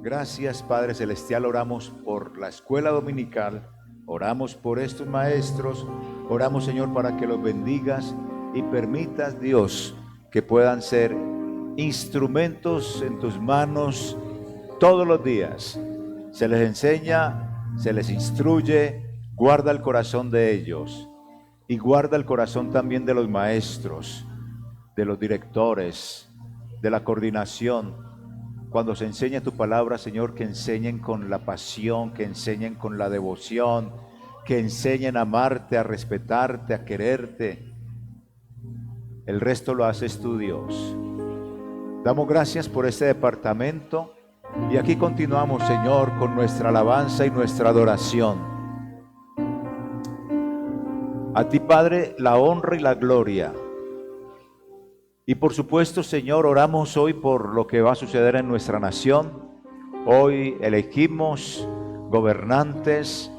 Gracias, Padre Celestial, oramos por la escuela dominical, oramos por estos maestros, oramos, Señor, para que los bendigas y permitas, Dios, que puedan ser instrumentos en tus manos todos los días. Se les enseña, se les instruye, guarda el corazón de ellos y guarda el corazón también de los maestros, de los directores, de la coordinación. Cuando se enseña tu palabra, Señor, que enseñen con la pasión, que enseñen con la devoción, que enseñen a amarte, a respetarte, a quererte. El resto lo haces tú, Dios. Damos gracias por este departamento y aquí continuamos, Señor, con nuestra alabanza y nuestra adoración. A ti, Padre, la honra y la gloria. Y por supuesto, Señor, oramos hoy por lo que va a suceder en nuestra nación. Hoy elegimos gobernantes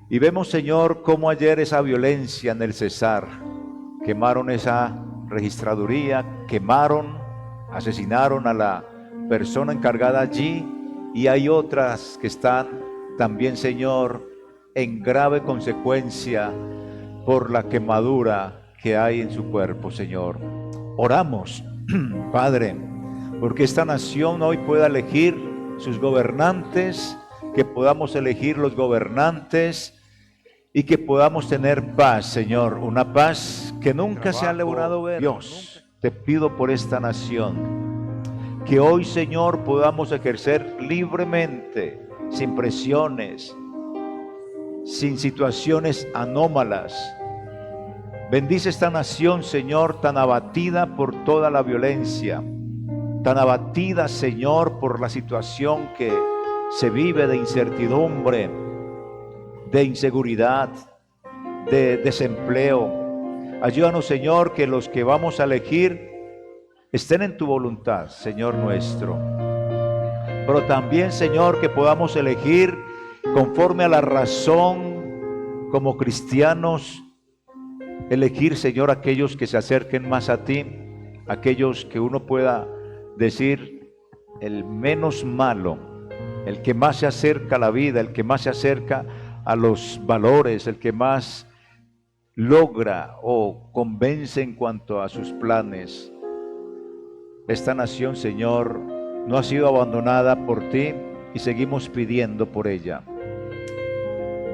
y vemos, Señor, cómo ayer esa violencia en el Cesar, quemaron esa registraduría, asesinaron a la persona encargada allí y hay otras que están también, Señor, en grave consecuencia por la quemadura que hay en su cuerpo, Señor. Oramos, Padre, porque esta nación hoy pueda elegir sus gobernantes, que podamos elegir los gobernantes y que podamos tener paz, Señor, una paz que nunca se ha logrado ver. Dios, te pido por esta nación, que hoy, Señor, podamos ejercer libremente, sin presiones, sin situaciones anómalas. Bendice esta nación, Señor, tan abatida por toda la violencia, tan abatida, Señor, por la situación que se vive de incertidumbre, de inseguridad, de desempleo. Ayúdanos, Señor, que los que vamos a elegir estén en tu voluntad, Señor nuestro. Pero también, Señor, que podamos elegir conforme a la razón como cristianos. Elegir, Señor, aquellos que se acerquen más a ti, aquellos que uno pueda decir el menos malo, el que más se acerca a la vida, el que más se acerca a los valores, el que más logra o convence en cuanto a sus planes. Esta nación, Señor, no ha sido abandonada por ti y seguimos pidiendo por ella.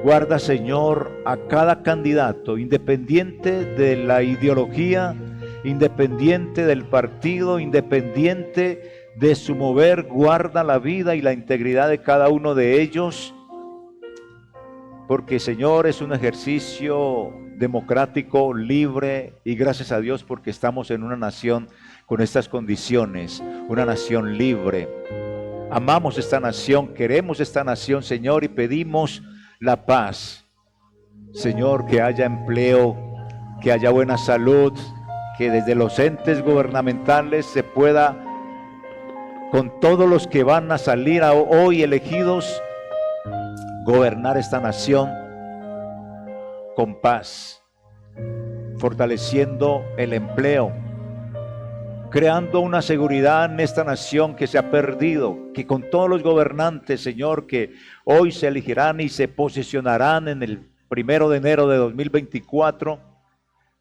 Guarda, Señor, a cada candidato, independiente de la ideología, independiente del partido, independiente de su mover. Guarda la vida y la integridad de cada uno de ellos, porque, Señor, es un ejercicio democrático, libre, y gracias a Dios porque estamos en una nación con estas condiciones, una nación libre. Amamos esta nación, queremos esta nación, Señor, y pedimos la paz, Señor, que haya empleo, que haya buena salud, que desde los entes gubernamentales se pueda, con todos los que van a salir hoy elegidos, gobernar esta nación con paz, fortaleciendo el empleo, creando una seguridad en esta nación que se ha perdido, que con todos los gobernantes, Señor, que hoy se elegirán y se posicionarán en el 1 de enero de 2024,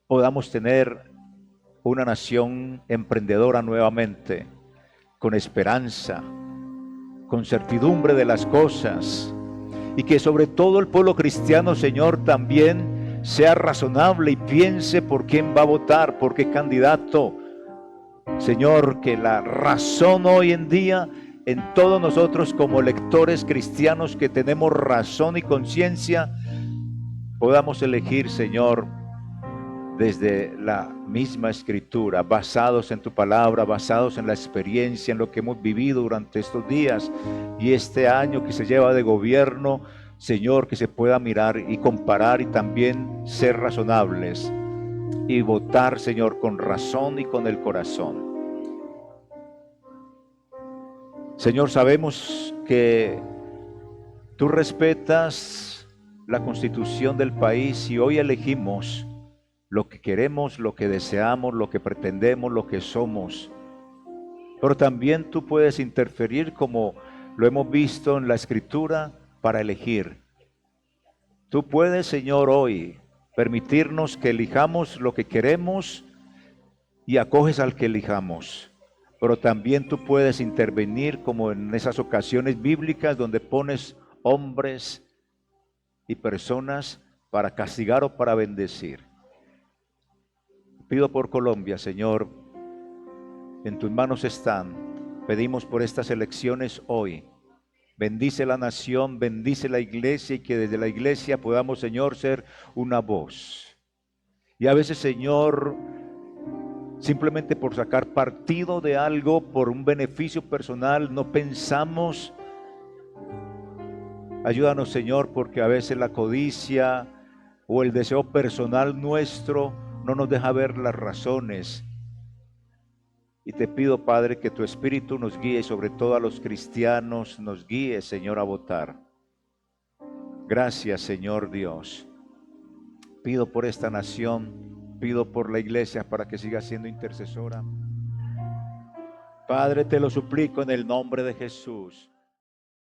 podamos tener una nación emprendedora nuevamente, con esperanza, con certidumbre de las cosas, y que sobre todo el pueblo cristiano, Señor, también sea razonable y piense por quién va a votar, por qué candidato. Señor, que la razón hoy en día en todos nosotros como lectores cristianos que tenemos razón y conciencia, podamos elegir, Señor, desde la misma Escritura, basados en tu palabra, basados en la experiencia, en lo que hemos vivido durante estos días y este año que se lleva de gobierno, Señor, que se pueda mirar y comparar y también ser razonables y votar, Señor, con razón y con el corazón. Señor, sabemos que tú respetas la constitución del país y hoy elegimos lo que queremos, lo que deseamos, lo que pretendemos, lo que somos. Pero también tú puedes interferir como lo hemos visto en la Escritura, para elegir. Tú puedes, Señor, hoy permitirnos que elijamos lo que queremos y acoges al que elijamos. Pero también tú puedes intervenir como en esas ocasiones bíblicas donde pones hombres y personas para castigar o para bendecir. Pido por Colombia, Señor, en tus manos están. Pedimos por estas elecciones hoy. Bendice la nación, bendice la iglesia y que desde la iglesia podamos, Señor, ser una voz. Y a veces, Señor, simplemente por sacar partido de algo, por un beneficio personal, no pensamos. Ayúdanos, Señor, porque a veces la codicia o el deseo personal nuestro no nos deja ver las razones. Y te pido, Padre, que tu Espíritu nos guíe, y sobre todo a los cristianos, nos guíe, Señor, a votar. Gracias, Señor Dios. Pido por esta nación, pido por la iglesia para que siga siendo intercesora. Padre, te lo suplico en el nombre de Jesús.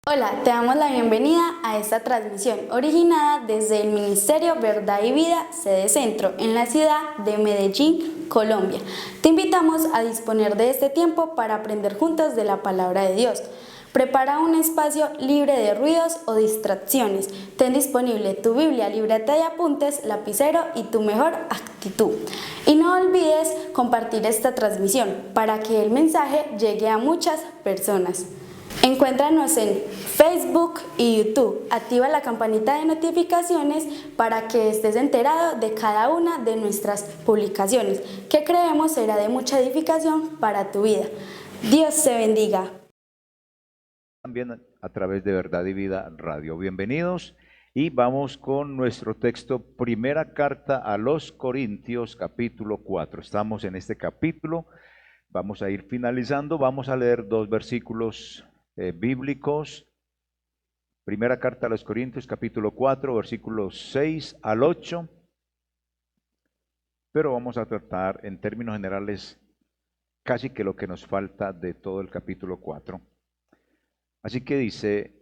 Hola, te damos la bienvenida a esta transmisión originada desde el Ministerio Verdad y Vida, sede Centro, en la ciudad de Medellín, Colombia. Te invitamos a disponer de este tiempo para aprender juntos de la palabra de Dios. Prepara un espacio libre de ruidos o distracciones. Ten disponible tu Biblia, libreta de apuntes, lapicero y tu mejor actitud. Y no olvides compartir esta transmisión para que el mensaje llegue a muchas personas. Encuéntranos en Facebook y YouTube. Activa la campanita de notificaciones para que estés enterado de cada una de nuestras publicaciones, que creemos será de mucha edificación para tu vida. Dios te bendiga. También a través de Verdad y Vida Radio. Bienvenidos y vamos con nuestro texto, primera carta a los Corintios, capítulo 4. Estamos en este capítulo, vamos a ir finalizando, vamos a leer dos versículos bíblicos. Primera carta a los Corintios, capítulo 4, versículos 6 al 8. Pero vamos a tratar en términos generales casi que lo que nos falta de todo el capítulo 4. Así que dice: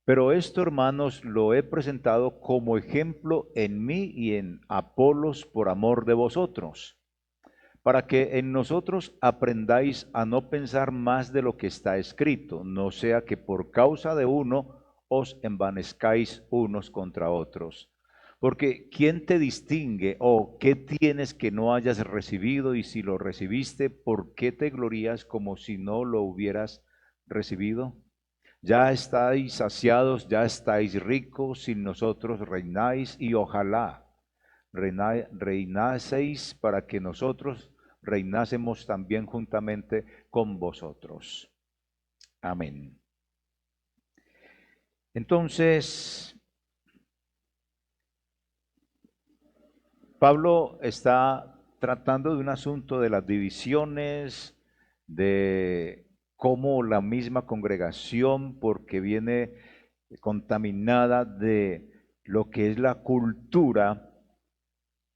pero esto, hermanos, lo he presentado como ejemplo en mí y en Apolos por amor de vosotros, para que en nosotros aprendáis a no pensar más de lo que está escrito, no sea que por causa de uno os envanezcáis unos contra otros. Porque ¿quién te distingue o qué tienes que no hayas recibido? Y si lo recibiste, ¿por qué te glorías como si no lo hubieras recibido? Ya estáis saciados, ya estáis ricos, sin nosotros reináis, y ojalá reinaseis para que nosotros reinásemos también juntamente con vosotros. Amén. Entonces, Pablo está tratando de un asunto de las divisiones, de cómo la misma congregación, porque viene contaminada de lo que es la cultura,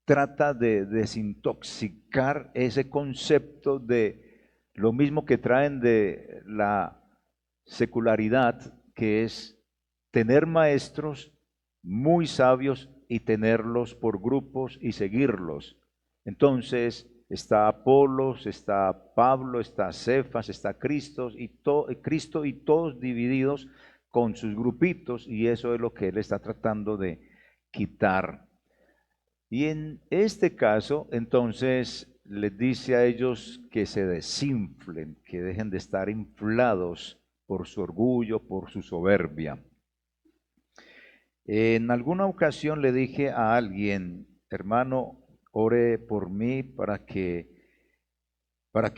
trata de desintoxicar ese concepto de lo mismo que traen de la secularidad, que es tener maestros muy sabios y tenerlos por grupos y seguirlos. Entonces está Apolos, está Pablo, está Cefas, está Cristo y todos divididos con sus grupitos, y eso es lo que él está tratando de quitar. Y en este caso, entonces, les dice a ellos que se desinflen, que dejen de estar inflados por su orgullo, por su soberbia. En alguna ocasión le dije a alguien: hermano, ore por mí para que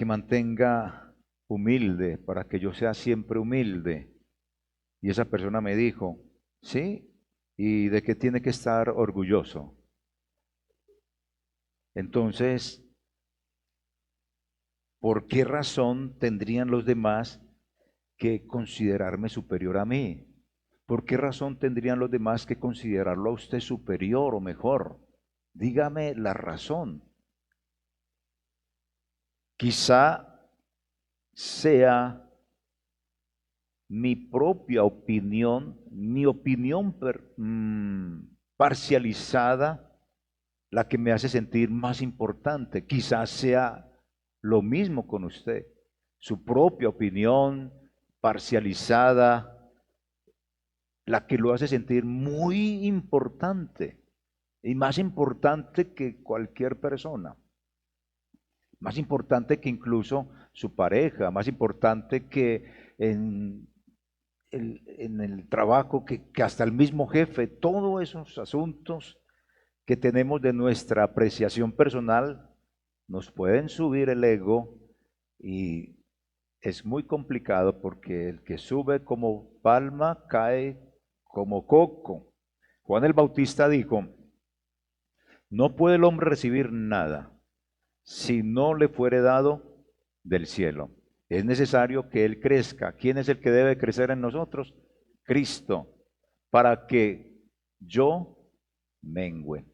mantenga humilde, para que yo sea siempre humilde. Y esa persona me dijo: ¿sí? ¿Y de qué tiene que estar orgulloso? Entonces, ¿por qué razón tendrían los demás que considerarme superior a mí? ¿Por qué razón tendrían los demás que considerarlo a usted superior o mejor? Dígame la razón. Quizá sea mi propia opinión, mi opinión parcializada, la que me hace sentir más importante. Quizás sea lo mismo con usted. Su propia opinión parcializada, la que lo hace sentir muy importante y más importante que cualquier persona. Más importante que incluso su pareja, más importante que en el trabajo, que hasta el mismo jefe. Todos esos asuntos que tenemos de nuestra apreciación personal nos pueden subir el ego y es muy complicado porque el que sube como palma cae como coco. Juan el Bautista dijo, no puede el hombre recibir nada si no le fuere dado del cielo. Es necesario que Él crezca. ¿Quién es el que debe crecer en nosotros? Cristo, para que yo mengüe.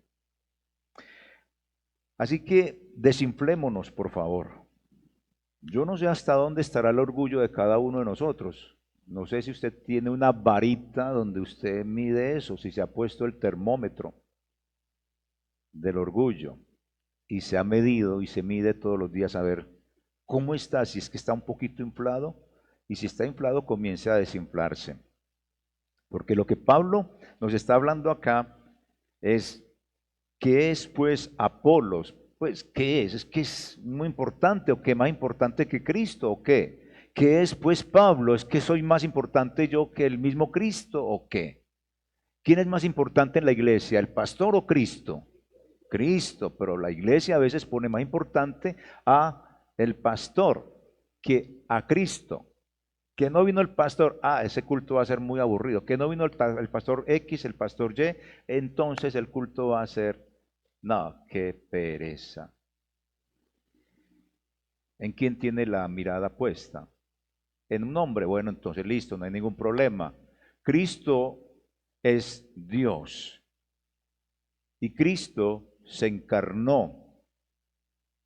Así que desinflémonos, por favor. Yo no sé hasta dónde estará el orgullo de cada uno de nosotros. No sé si usted tiene una varita donde usted mide eso, si se ha puesto el termómetro del orgullo y se ha medido y se mide todos los días a ver cómo está, si es que está un poquito inflado, y si está inflado comience a desinflarse. Porque lo que Pablo nos está hablando acá es, ¿qué es pues Apolos? Pues, ¿qué es? ¿Es que es muy importante o qué más importante que Cristo o qué? ¿Qué es pues Pablo? ¿Es que soy más importante yo que el mismo Cristo o qué? ¿Quién es más importante en la iglesia, el pastor o Cristo? Cristo, pero la iglesia a veces pone más importante a el pastor que a Cristo. Que no vino el pastor, ese culto va a ser muy aburrido. Que no vino el pastor X, el pastor Y, entonces el culto va a ser, no, qué pereza. ¿En quién tiene la mirada puesta? En un hombre. Bueno, entonces listo, no hay ningún problema. Cristo es Dios y Cristo se encarnó.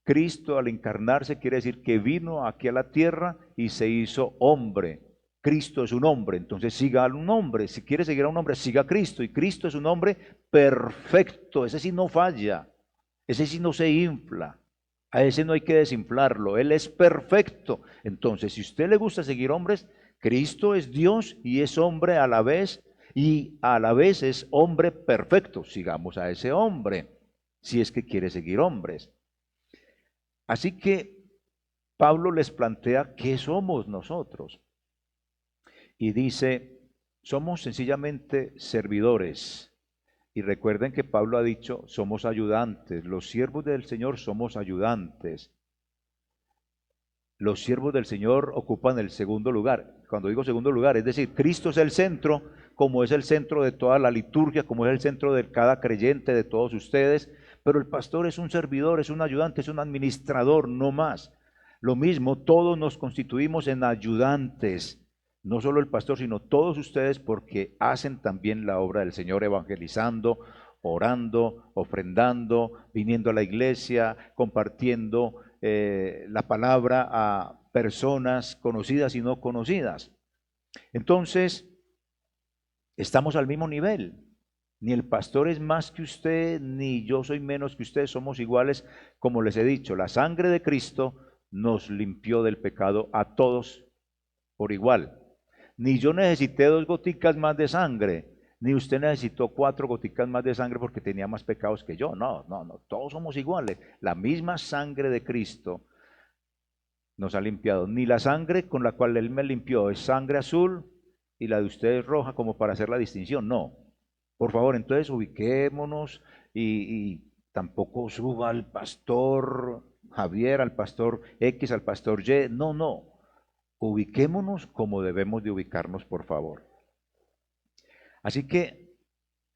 Cristo al encarnarse quiere decir que vino aquí a la tierra y se hizo hombre. Cristo es un hombre, entonces siga a un hombre. Si quiere seguir a un hombre, siga a Cristo. Y Cristo es un hombre perfecto, ese sí no falla, ese sí no se infla, a ese no hay que desinflarlo, Él es perfecto. Entonces, si a usted le gusta seguir hombres, Cristo es Dios y es hombre a la vez, y a la vez es hombre perfecto. Sigamos a ese hombre, si es que quiere seguir hombres. Así que Pablo les plantea qué somos nosotros. Y dice, somos sencillamente servidores. Y recuerden que Pablo ha dicho, somos ayudantes. Los siervos del Señor somos ayudantes. Los siervos del Señor ocupan el segundo lugar. Cuando digo segundo lugar, es decir, Cristo es el centro, como es el centro de toda la liturgia, como es el centro de cada creyente, de todos ustedes. Pero el pastor es un servidor, es un ayudante, es un administrador, no más. Lo mismo, todos nos constituimos en ayudantes, no solo el pastor, sino todos ustedes, porque hacen también la obra del Señor, evangelizando, orando, ofrendando, viniendo a la iglesia, compartiendo la palabra a personas conocidas y no conocidas. Entonces, estamos al mismo nivel. Ni el pastor es más que usted, ni yo soy menos que usted, somos iguales. Como les he dicho, la sangre de Cristo nos limpió del pecado a todos por igual. Ni yo necesité 2 goticas más de sangre, ni usted necesitó 4 goticas más de sangre porque tenía más pecados que yo. No, todos somos iguales. La misma sangre de Cristo nos ha limpiado. Ni la sangre con la cual Él me limpió es sangre azul y la de usted es roja como para hacer la distinción. No. Por favor, entonces ubiquémonos y tampoco suba al pastor Javier, al pastor X, al pastor Y. No. Ubiquémonos como debemos de ubicarnos, por favor. Así que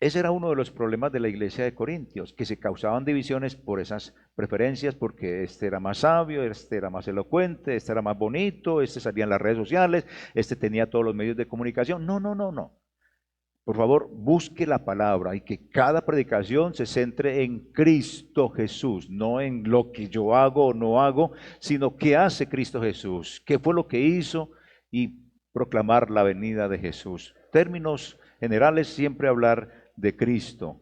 ese era uno de los problemas de la iglesia de Corintios, que se causaban divisiones por esas preferencias, porque este era más sabio, este era más elocuente, este era más bonito, este salía en las redes sociales, este tenía todos los medios de comunicación. No. Por favor, busque la palabra y que cada predicación se centre en Cristo Jesús, no en lo que yo hago o no hago, sino qué hace Cristo Jesús, qué fue lo que hizo y proclamar la venida de Jesús. Términos generales, siempre hablar de Cristo.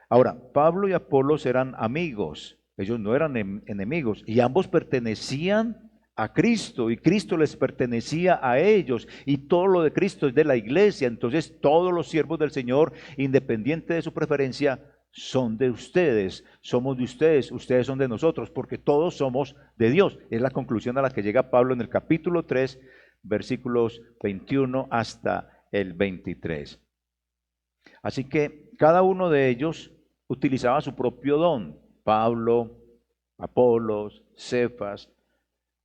Ahora, Pablo y Apolos eran amigos, ellos no eran enemigos, y ambos pertenecían a Cristo, y Cristo les pertenecía a ellos, y todo lo de Cristo es de la iglesia. Entonces todos los siervos del Señor, independiente de su preferencia, son de ustedes, somos de ustedes, ustedes son de nosotros, porque todos somos de Dios. Es la conclusión a la que llega Pablo en el capítulo 3, versículos 21 hasta el 23. Así que cada uno de ellos utilizaba su propio don. Pablo, Apolos, Cefas,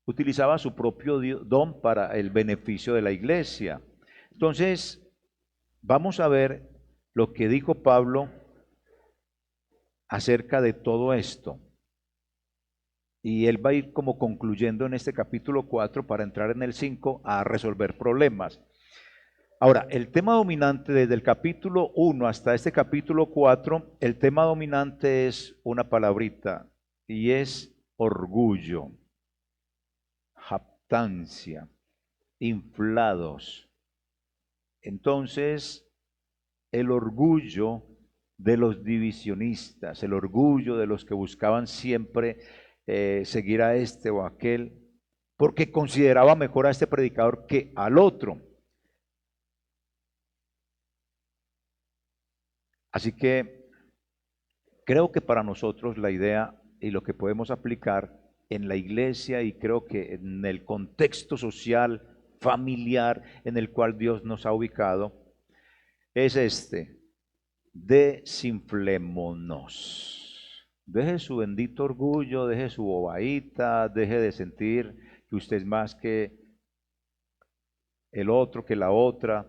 utilizaba su propio don para el beneficio de la iglesia. Entonces, vamos a ver lo que dijo Pablo acerca de todo esto. Y él va a ir como concluyendo en este capítulo 4 para entrar en el 5 a resolver problemas. Ahora, el tema dominante desde el capítulo 1 hasta este capítulo 4, el tema dominante es una palabrita y es orgullo, jactancia, inflados. Entonces, el orgullo de los divisionistas, el orgullo de los que buscaban siempre seguir a este o aquel, porque consideraba mejor a este predicador que al otro. Así que creo que para nosotros la idea y lo que podemos aplicar en la iglesia y creo que en el contexto social, familiar en el cual Dios nos ha ubicado, es este: desinflémonos. Deje su bendito orgullo, deje su bobadita, deje de sentir que usted es más que el otro, que la otra.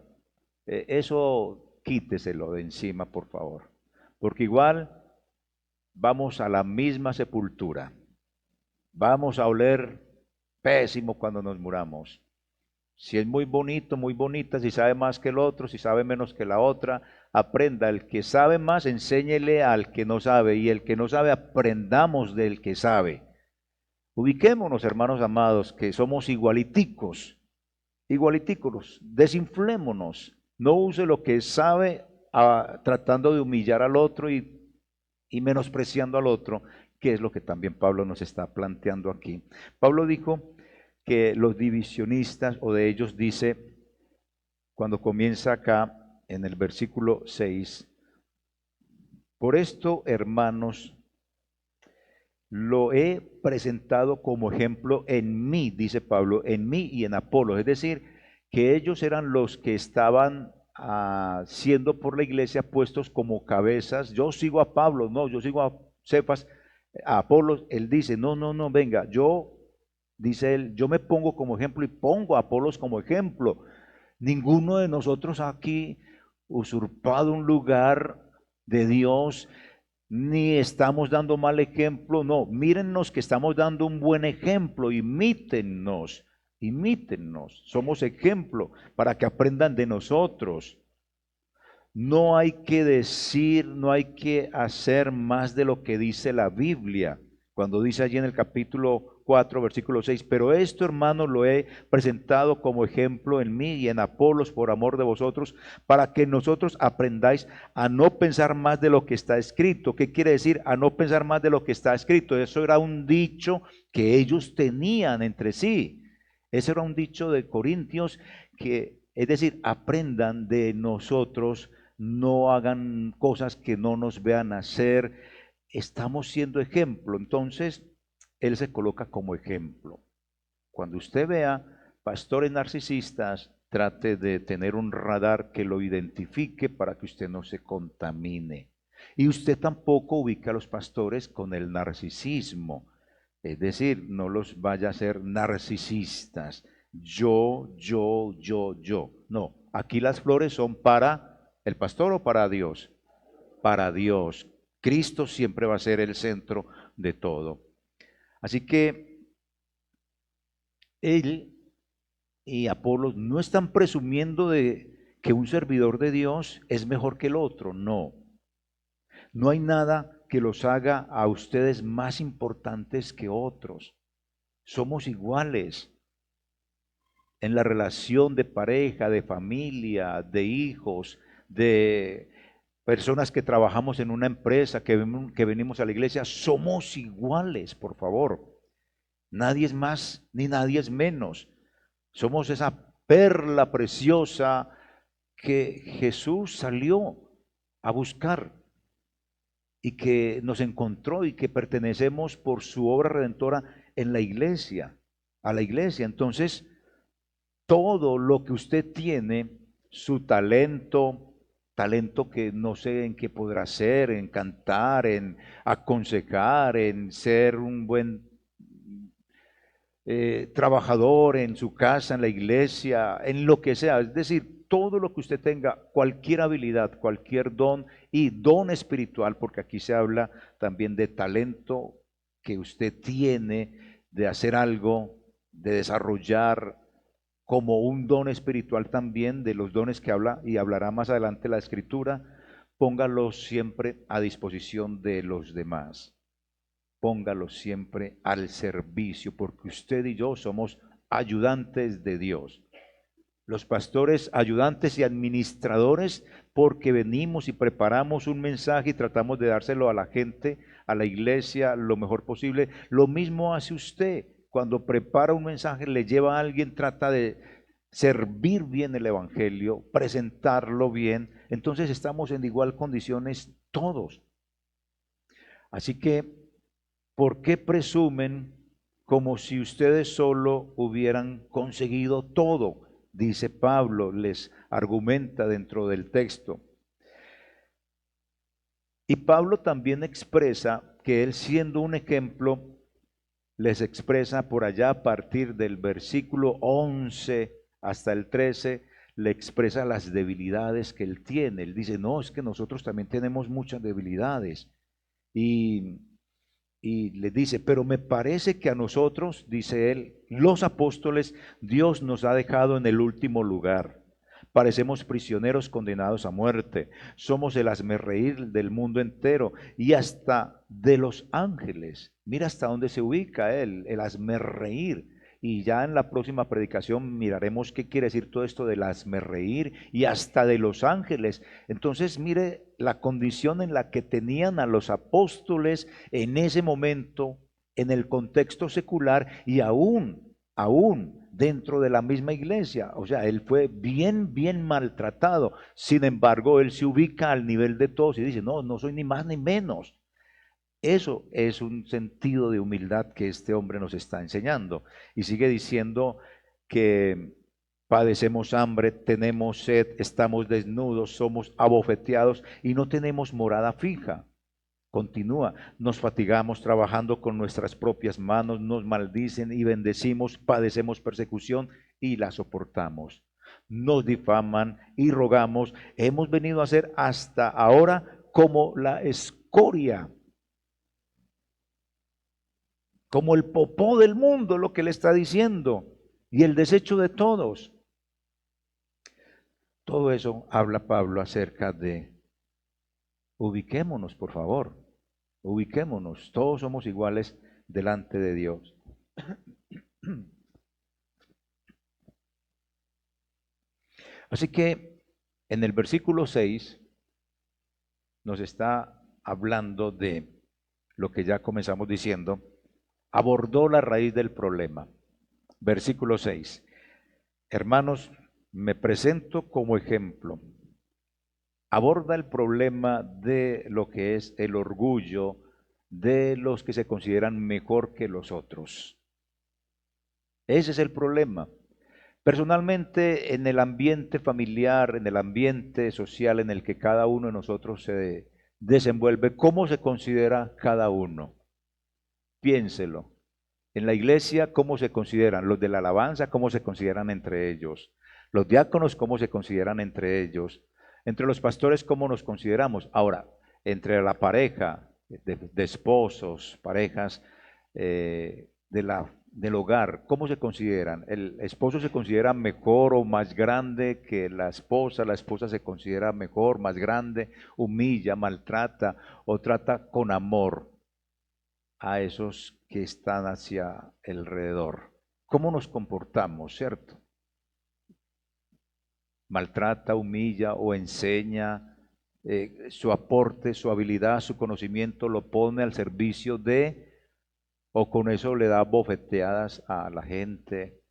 Eso quíteselo de encima, por favor, porque igual vamos a la misma sepultura. Vamos a oler pésimo cuando nos muramos. Si es muy bonito, muy bonita, si sabe más que el otro, si sabe menos que la otra, aprenda. El que sabe más, enséñele al que no sabe, y el que no sabe, aprendamos del que sabe. Ubiquémonos, hermanos amados, que somos igualiticos, desinflémonos. No use lo que sabe tratando de humillar al otro y menospreciando al otro, que es lo que también Pablo nos está planteando aquí. Pablo dijo que los divisionistas, o de ellos dice, cuando comienza acá en el versículo 6, por esto, hermanos, lo he presentado como ejemplo en mí, dice Pablo, en mí y en Apolos. Es decir, que ellos eran los que estaban siendo por la iglesia puestos como cabezas. Yo sigo a Pablo, no, yo sigo a Cefas, a Apolos. Él dice, no, venga, dice él, yo me pongo como ejemplo y pongo a Apolos como ejemplo. Ninguno de nosotros aquí usurpado un lugar de Dios, ni estamos dando mal ejemplo, no, mírennos que estamos dando un buen ejemplo, imítennos, somos ejemplo para que aprendan de nosotros. No hay que decir, no hay que hacer más de lo que dice la Biblia. Cuando dice allí en el capítulo 4, versículo 6, pero esto, hermano, lo he presentado como ejemplo en mí y en Apolos por amor de vosotros, para que nosotros aprendáis a no pensar más de lo que está escrito. ¿Qué quiere decir a no pensar más de lo que está escrito? Eso era un dicho que ellos tenían entre sí. Ese era un dicho de Corintios que, es decir, aprendan de nosotros, no hagan cosas que no nos vean hacer. Estamos siendo ejemplo. Entonces, él se coloca como ejemplo. Cuando usted vea pastores narcisistas, trate de tener un radar que lo identifique para que usted no se contamine. Y usted tampoco ubica a los pastores con el narcisismo. Es decir, no los vaya a ser narcisistas. Yo. No, aquí las flores son para el pastor o para Dios. Para Dios. Cristo siempre va a ser el centro de todo. Así que él y Apolos no están presumiendo de que un servidor de Dios es mejor que el otro. No. No hay nada que los haga a ustedes más importantes que otros. Somos iguales. en la relación de pareja, de familia, de hijos, de personas que trabajamos en una empresa, que venimos a la iglesia, somos iguales, por favor. Nadie es más ni nadie es menos. Somos esa perla preciosa que Jesús salió a buscar y que nos encontró y que pertenecemos por su obra redentora en la iglesia, a la iglesia. Entonces, todo lo que usted tiene, su talento, talento que no sé en qué podrá ser, en cantar, en aconsejar, en ser un buen trabajador en su casa, en la iglesia, en lo que sea. Es decir, todo lo que usted tenga, cualquier habilidad, cualquier don y don espiritual, porque aquí se habla también de talento que usted tiene, de hacer algo, de desarrollar como un don espiritual también, de los dones que habla y hablará más adelante la escritura, póngalo siempre a disposición de los demás. Póngalo siempre al servicio, porque usted y yo somos ayudantes de Dios. Los pastores, ayudantes y administradores, porque venimos y preparamos un mensaje y tratamos de dárselo a la gente, a la iglesia, lo mejor posible. Lo mismo hace usted. Cuando prepara un mensaje, le lleva a alguien, trata de servir bien el evangelio, presentarlo bien. Entonces estamos en igual condiciones todos. Así que ¿por qué presumen como si ustedes solo hubieran conseguido todo? Dice Pablo, les argumenta dentro del texto. Y Pablo también expresa que él, siendo un ejemplo, les expresa por allá a partir del versículo 11 hasta el 13, le expresa las debilidades que él tiene. Él dice, no, es que nosotros también tenemos muchas debilidades. Y le dice, pero me parece que a nosotros, dice él, los apóstoles, Dios nos ha dejado en el último lugar. Parecemos prisioneros condenados a muerte. Somos el hazmerreír del mundo entero y hasta de los ángeles. Mira hasta dónde se ubica él, el hazmerreír. Y ya en la próxima predicación miraremos qué quiere decir todo esto del hazmerreír y hasta de los ángeles. Entonces mire la condición en la que tenían a los apóstoles en ese momento, en el contexto secular y aún dentro de la misma iglesia. O sea, él fue bien maltratado. Sin embargo, él se ubica al nivel de todos y dice, no, no soy ni más ni menos. Eso es un sentido de humildad que este hombre nos está enseñando. Y sigue diciendo que padecemos hambre, tenemos sed, estamos desnudos, somos abofeteados y no tenemos morada fija. Continúa, nos fatigamos trabajando con nuestras propias manos, nos maldicen y bendecimos, padecemos persecución y la soportamos. Nos difaman y rogamos, hemos venido a ser hasta ahora como la escoria, como el popó del mundo, lo que le está diciendo, y el desecho de todos. Todo eso habla Pablo acerca de, ubiquémonos, por favor, ubiquémonos, todos somos iguales delante de Dios. Así que en el versículo 6 nos está hablando de lo que ya comenzamos diciendo, abordó la raíz del problema. Versículo 6. Hermanos, me presento como ejemplo. Aborda el problema de lo que es el orgullo de los que se consideran mejor que los otros. Ese es el problema. Personalmente, en el ambiente familiar, en el ambiente social en el que cada uno de nosotros se desenvuelve, ¿cómo se considera cada uno? Piénselo. En la iglesia, ¿cómo se consideran? Los de la alabanza, ¿cómo se consideran entre ellos? Los diáconos, ¿cómo se consideran entre ellos? Entre los pastores, ¿cómo nos consideramos? Ahora, entre la pareja de esposos, parejas del hogar, ¿cómo se consideran? ¿El esposo se considera mejor o más grande que la esposa se considera mejor, más grande, humilla, maltrata o trata con amor a esos que están hacia alrededor? ¿Cómo nos comportamos, cierto? maltrata, humilla o enseña, su aporte, su habilidad, su conocimiento lo pone al servicio de, o con eso le da bofeteadas a la gente.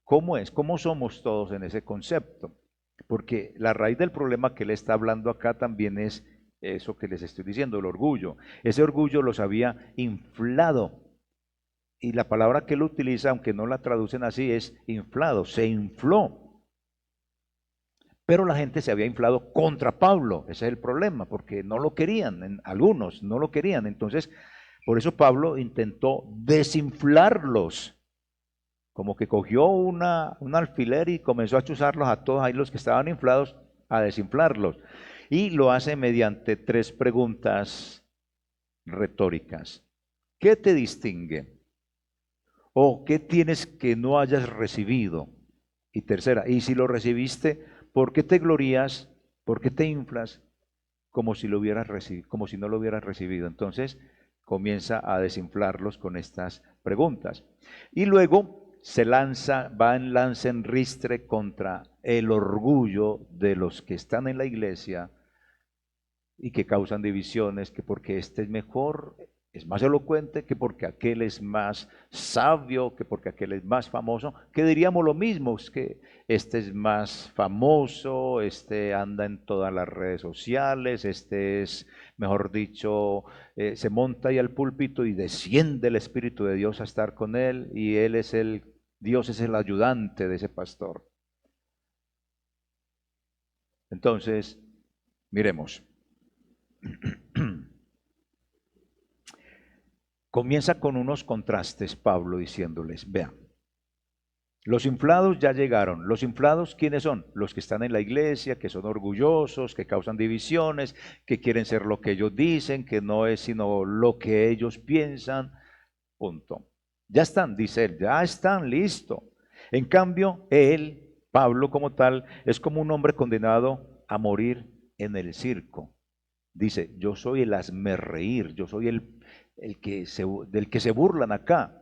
¿Cómo es? ¿Cómo somos todos en ese concepto? Porque la raíz del problema que él está hablando acá también es eso que les estoy diciendo, el orgullo. Ese orgullo los había inflado. Y la palabra que él utiliza, aunque no la traducen así, es inflado, se infló. Pero la gente se había inflado contra Pablo, ese es el problema, porque no lo querían, algunos no lo querían. Entonces, por eso Pablo intentó desinflarlos, como que cogió un alfiler y comenzó a chuzarlos a todos ahí los que estaban inflados, a desinflarlos. Y lo hace mediante 3 preguntas retóricas. ¿Qué te distingue? ¿O qué tienes que no hayas recibido? Y tercera, y si lo recibiste, ¿por qué te glorías? ¿Por qué te inflas? Como si lo hubieras recibido, como si no lo hubieras recibido. Entonces comienza a desinflarlos con estas preguntas. Y luego lanza en ristre contra el orgullo de los que están en la iglesia y que causan divisiones, que porque este es mejor, es más elocuente, que porque aquel es más sabio, que porque aquel es más famoso, que diríamos lo mismo, es que este es más famoso, este anda en todas las redes sociales, este es, mejor dicho, se monta ahí al púlpito y desciende el Espíritu de Dios a estar con él, y él es Dios es el ayudante de ese pastor. Entonces, miremos. Comienza con unos contrastes Pablo diciéndoles, vean, los inflados ya llegaron. ¿Los inflados quiénes son? Los que están en la iglesia, que son orgullosos, que causan divisiones, que quieren ser lo que ellos dicen, que no es sino lo que ellos piensan, punto. Ya están, dice él, ya están, listo. En cambio, él, Pablo como tal, es como un hombre condenado a morir en el circo. Dice, yo soy el hazmerreír, yo soy del que se burlan acá,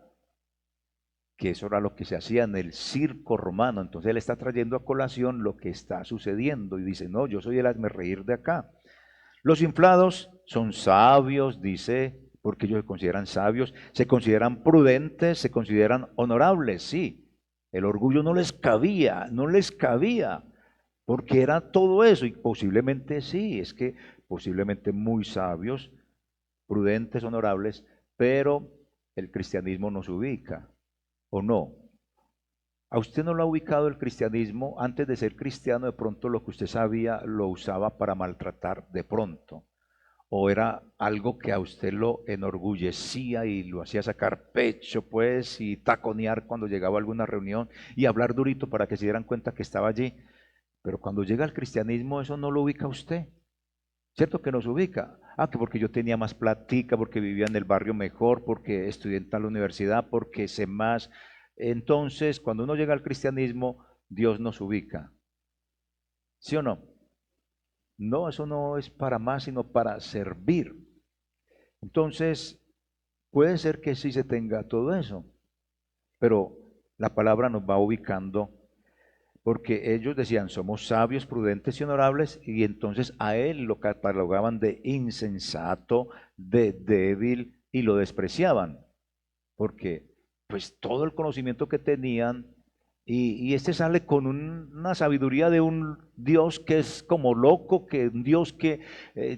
que eso era lo que se hacía en el circo romano. Entonces él está trayendo a colación lo que está sucediendo y dice, no, yo soy el hazmerreír de acá. Los inflados son sabios, dice, porque ellos se consideran sabios, se consideran prudentes, se consideran honorables, sí. El orgullo no les cabía, porque era todo eso, y posiblemente sí, es que posiblemente muy sabios, prudentes, honorables, pero el cristianismo nos ubica, ¿o no? ¿A usted no lo ha ubicado el cristianismo? Antes de ser cristiano, de pronto lo que usted sabía lo usaba para maltratar de pronto, o era algo que a usted lo enorgullecía y lo hacía sacar pecho, pues, y taconear cuando llegaba a alguna reunión y hablar durito para que se dieran cuenta que estaba allí. Pero cuando llega el cristianismo, eso no lo ubica a usted. ¿Cierto que nos ubica? Ah, que porque yo tenía más platica, porque vivía en el barrio mejor, porque estudié en tal universidad, porque sé más. Entonces, cuando uno llega al cristianismo, Dios nos ubica. ¿Sí o no? No, eso no es para más, sino para servir. Entonces, puede ser que sí se tenga todo eso, pero la palabra nos va ubicando, porque ellos decían, somos sabios, prudentes y honorables, y entonces a él lo catalogaban de insensato, de débil, y lo despreciaban, porque pues todo el conocimiento que tenían, y este sale con una sabiduría de un Dios que es como loco, que un Dios que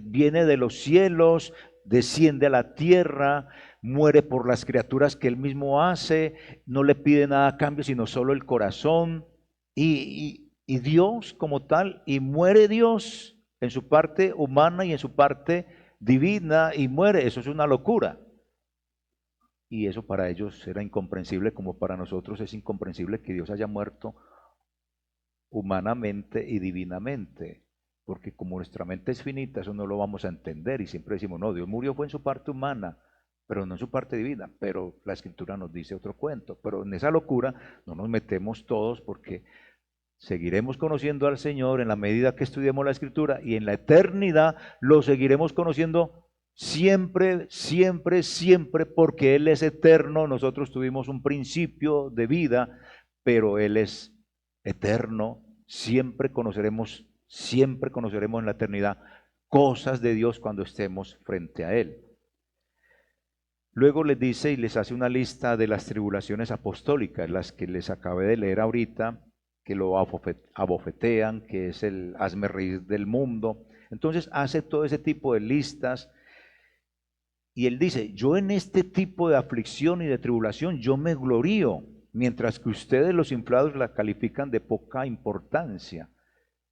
viene de los cielos, desciende a la tierra, muere por las criaturas que él mismo hace, no le pide nada a cambio, sino solo el corazón, y Dios como tal, y muere Dios en su parte humana y en su parte divina, y muere. Eso es una locura. Y eso para ellos era incomprensible, como para nosotros es incomprensible que Dios haya muerto humanamente y divinamente, porque como nuestra mente es finita, eso no lo vamos a entender, y siempre decimos, no, Dios murió fue en su parte humana, pero no en su parte divina. Pero la Escritura nos dice otro cuento. Pero en esa locura no nos metemos todos, porque seguiremos conociendo al Señor en la medida que estudiemos la Escritura, y en la eternidad lo seguiremos conociendo siempre, siempre, siempre, porque Él es eterno. Nosotros tuvimos un principio de vida, pero Él es eterno, siempre conoceremos en la eternidad cosas de Dios cuando estemos frente a Él. Luego les dice y les hace una lista de las tribulaciones apostólicas, las que les acabé de leer ahorita, que lo abofetean, que es el hazme reír del mundo. Entonces hace todo ese tipo de listas y él dice, yo en este tipo de aflicción y de tribulación, yo me glorío, mientras que ustedes los inflados la califican de poca importancia.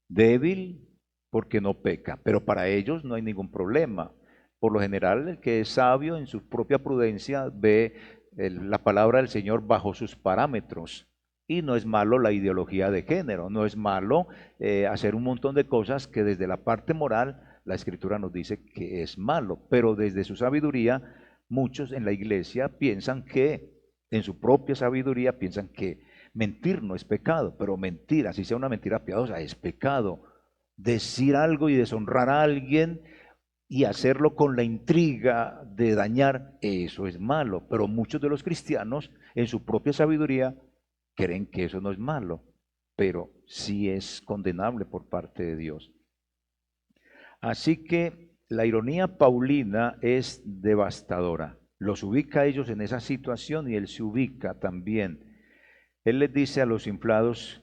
Débil porque no peca, pero para ellos no hay ningún problema. Por lo general, el que es sabio en su propia prudencia ve la palabra del Señor bajo sus parámetros. Y no es malo la ideología de género, no es malo hacer un montón de cosas que desde la parte moral la Escritura nos dice que es malo, pero desde su sabiduría muchos en la iglesia piensan que, en su propia sabiduría piensan que mentir no es pecado, pero mentir, así sea una mentira piadosa, es pecado. Decir algo y deshonrar a alguien y hacerlo con la intriga de dañar, eso es malo. Pero muchos de los cristianos en su propia sabiduría creen que eso no es malo, pero sí es condenable por parte de Dios. Así que la ironía paulina es devastadora. Los ubica a ellos en esa situación y él se ubica también. Él les dice a los inflados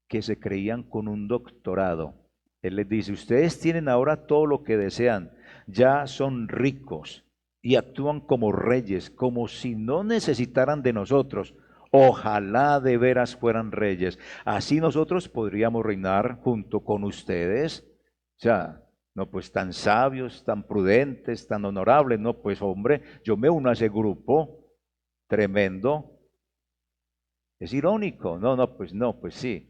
que se creían con un doctorado. Él les dice, ustedes tienen ahora todo lo que desean, ya son ricos y actúan como reyes, como si no necesitaran de nosotros. Ojalá de veras fueran reyes. Así nosotros podríamos reinar junto con ustedes. O sea, no pues tan sabios, tan prudentes, tan honorables. No pues hombre, yo me uno a ese grupo tremendo. Es irónico. No, pues sí.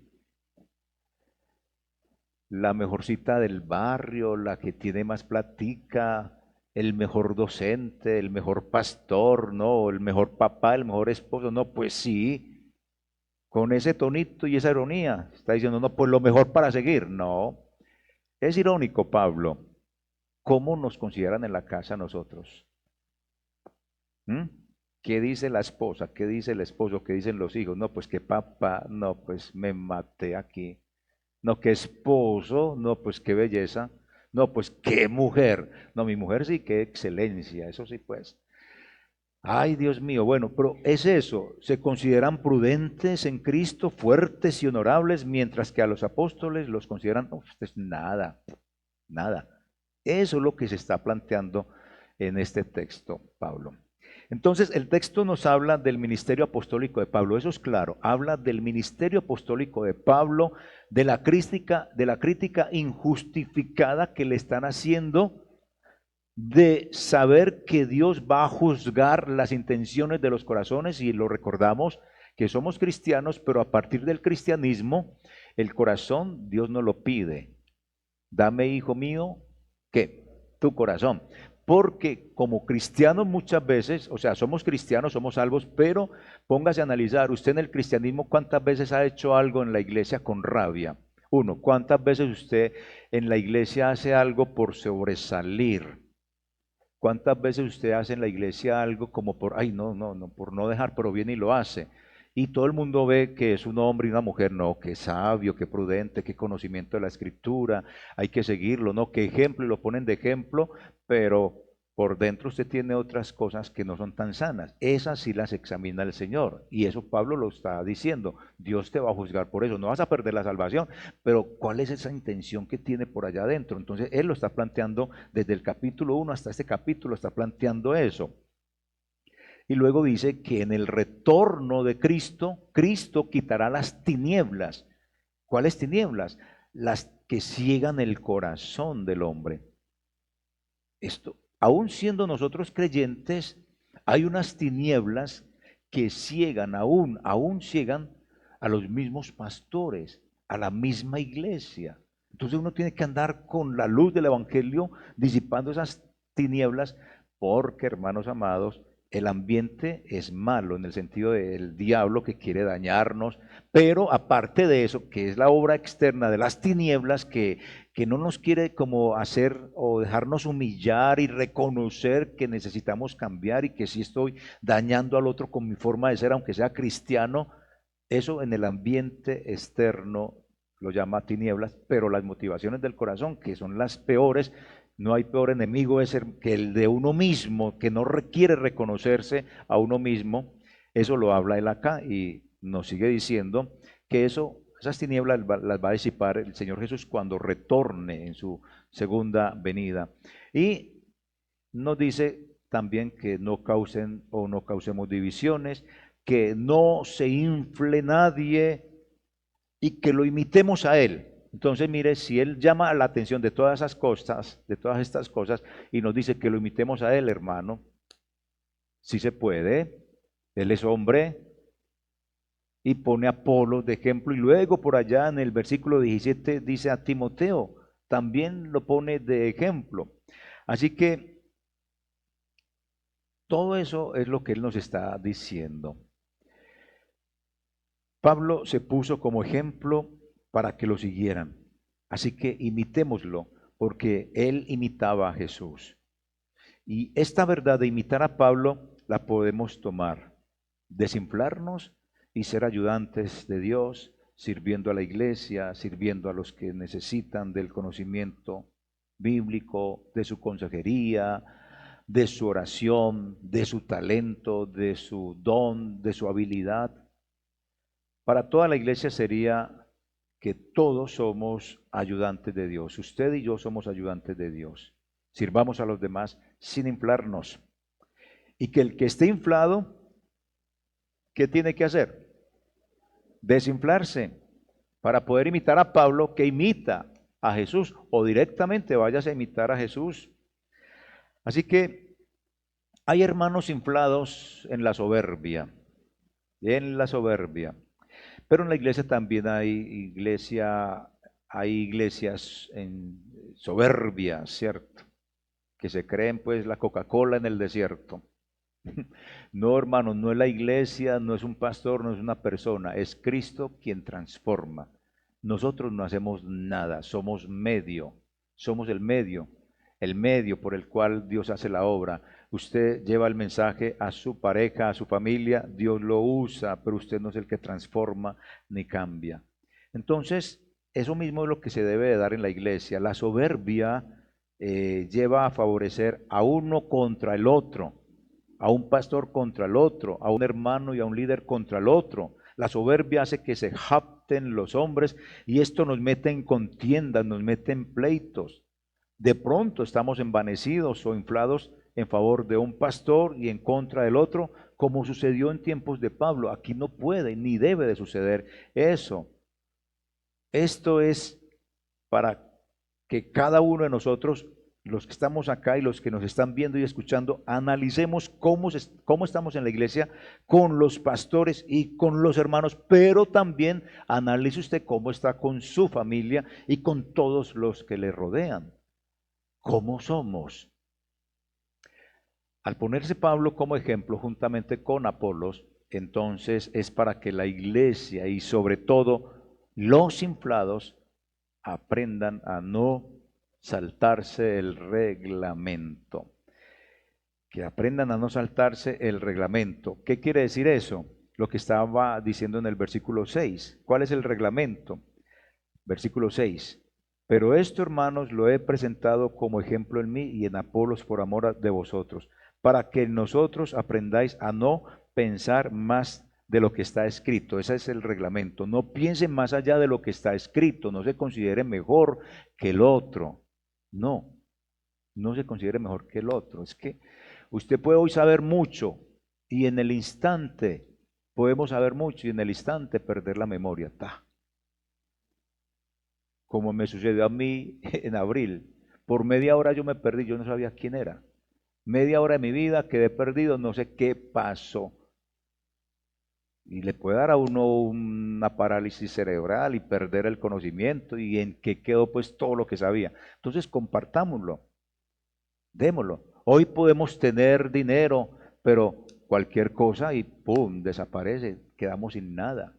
La mejorcita del barrio, la que tiene más platica, el mejor docente, el mejor pastor, no, el mejor papá, el mejor esposo, no, pues sí, con ese tonito y esa ironía, está diciendo, no, pues lo mejor para seguir, no. Es irónico, Pablo, ¿cómo nos consideran en la casa nosotros? ¿Mm? ¿Qué dice la esposa? ¿Qué dice el esposo? ¿Qué dicen los hijos? No, pues que papá, no, pues me maté aquí. No, qué esposo, no, pues qué belleza, no, pues qué mujer, no, mi mujer sí, qué excelencia, eso sí pues. Ay, Dios mío, bueno, pero es eso, se consideran prudentes en Cristo, fuertes y honorables, mientras que a los apóstoles los consideran, no, es nada, nada. Eso es lo que se está planteando en este texto, Pablo. Entonces, el texto nos habla del ministerio apostólico de Pablo, eso es claro, habla del ministerio apostólico de Pablo, de la crítica injustificada que le están haciendo, de saber que Dios va a juzgar las intenciones de los corazones, y lo recordamos que somos cristianos, pero a partir del cristianismo, el corazón Dios no lo pide. Dame, hijo mío, ¿qué? Tu corazón. Porque como cristianos muchas veces, o sea, somos cristianos, somos salvos, pero póngase a analizar, usted en el cristianismo, ¿cuántas veces ha hecho algo en la iglesia con rabia? Uno, ¿cuántas veces usted en la iglesia hace algo por sobresalir? ¿Cuántas veces usted hace en la iglesia algo como por, ay, no, por no dejar, pero viene y lo hace? Y todo el mundo ve que es un hombre y una mujer, no, que sabio, que prudente, que conocimiento de la escritura, hay que seguirlo, no, que ejemplo, y lo ponen de ejemplo, pero por dentro usted tiene otras cosas que no son tan sanas. Esas sí las examina el Señor, y eso Pablo lo está diciendo. Dios te va a juzgar por eso, no vas a perder la salvación, pero ¿cuál es esa intención que tiene por allá adentro? Entonces él lo está planteando desde el capítulo 1 hasta este capítulo, está planteando eso. Y luego dice que en el retorno de Cristo, Cristo quitará las tinieblas. ¿Cuáles tinieblas? Las que ciegan el corazón del hombre. Esto, aún siendo nosotros creyentes, hay unas tinieblas que ciegan, aún ciegan a los mismos pastores, a la misma iglesia. Entonces uno tiene que andar con la luz del Evangelio disipando esas tinieblas, porque, hermanos amados, el ambiente es malo en el sentido del diablo que quiere dañarnos, pero aparte de eso, que es la obra externa de las tinieblas que no nos quiere como hacer o dejarnos humillar y reconocer que necesitamos cambiar y que si estoy dañando al otro con mi forma de ser, aunque sea cristiano, eso en el ambiente externo lo llama tinieblas, pero las motivaciones del corazón, que son las peores, no hay peor enemigo que el de uno mismo, que no requiere reconocerse a uno mismo. Eso lo habla él acá y nos sigue diciendo que esas tinieblas las va a disipar el Señor Jesús cuando retorne en su segunda venida. Y nos dice también que no causen o no causemos divisiones, que no se infle nadie y que lo imitemos a Él. Entonces, mire, si Él llama la atención de todas esas cosas, de todas estas cosas, y nos dice que lo imitemos a Él, hermano, sí se puede. Él es hombre y pone a Apolo de ejemplo, y luego por allá en el versículo 17 dice a Timoteo, también lo pone de ejemplo. Así que todo eso es lo que Él nos está diciendo. Pablo se puso como ejemplo para que lo siguieran. Así que imitémoslo, porque él imitaba a Jesús. Y esta verdad de imitar a Pablo la podemos tomar, desinflarnos y ser ayudantes de Dios, sirviendo a la iglesia, sirviendo a los que necesitan del conocimiento bíblico, de su consejería, de su oración, de su talento, de su don, de su habilidad. Para toda la iglesia sería que todos somos ayudantes de Dios. Usted y yo somos ayudantes de Dios. Sirvamos a los demás sin inflarnos. Y que el que esté inflado, ¿qué tiene que hacer? Desinflarse para poder imitar a Pablo, que imita a Jesús, o directamente vayas a imitar a Jesús. Así que hay hermanos inflados en la soberbia, pero en la iglesia también hay iglesias en soberbia, ¿cierto? Que se creen pues la Coca-Cola en el desierto. No, hermanos, no es la iglesia, no es un pastor, no es una persona, es Cristo quien transforma. Nosotros no hacemos nada, somos el medio por el cual Dios hace la obra. Usted lleva el mensaje a su pareja, a su familia, Dios lo usa, pero usted no es el que transforma ni cambia. Entonces, eso mismo es lo que se debe de dar en la iglesia. La soberbia lleva a favorecer a uno contra el otro, a un pastor contra el otro, a un hermano y a un líder contra el otro. La soberbia hace que se jacten los hombres y esto nos mete en contiendas, nos mete en pleitos. De pronto estamos envanecidos o inflados en favor de un pastor y en contra del otro, como sucedió en tiempos de Pablo. Aquí no puede ni debe de suceder eso. Esto es para que cada uno de nosotros, los que estamos acá y los que nos están viendo y escuchando, analicemos cómo estamos en la iglesia con los pastores y con los hermanos, pero también analice usted cómo está con su familia y con todos los que le rodean. ¿Cómo somos? Al ponerse Pablo como ejemplo juntamente con Apolos, entonces es para que la iglesia y sobre todo los inflados aprendan a no saltarse el reglamento. Que aprendan a no saltarse el reglamento. ¿Qué quiere decir eso? Lo que estaba diciendo en el versículo 6. ¿Cuál es el reglamento? Versículo 6. Pero esto, hermanos, lo he presentado como ejemplo en mí y en Apolos por amor de vosotros, para que nosotros aprendáis a no pensar más de lo que está escrito. Ese es el reglamento. No piensen más allá de lo que está escrito. No se considere mejor que el otro. No, no se considere mejor que el otro. Es que usted puede hoy saber mucho y en el instante, podemos saber mucho y en el instante perder la memoria. ¡Ta! Como me sucedió a mí en abril. Por media hora yo me perdí, yo no sabía quién era. Media hora de mi vida quedé perdido, no sé qué pasó. Y le puede dar a uno una parálisis cerebral y perder el conocimiento y en qué quedó pues todo lo que sabía. Entonces compartámoslo, démoslo. Hoy podemos tener dinero, pero cualquier cosa y ¡pum! Desaparece, quedamos sin nada.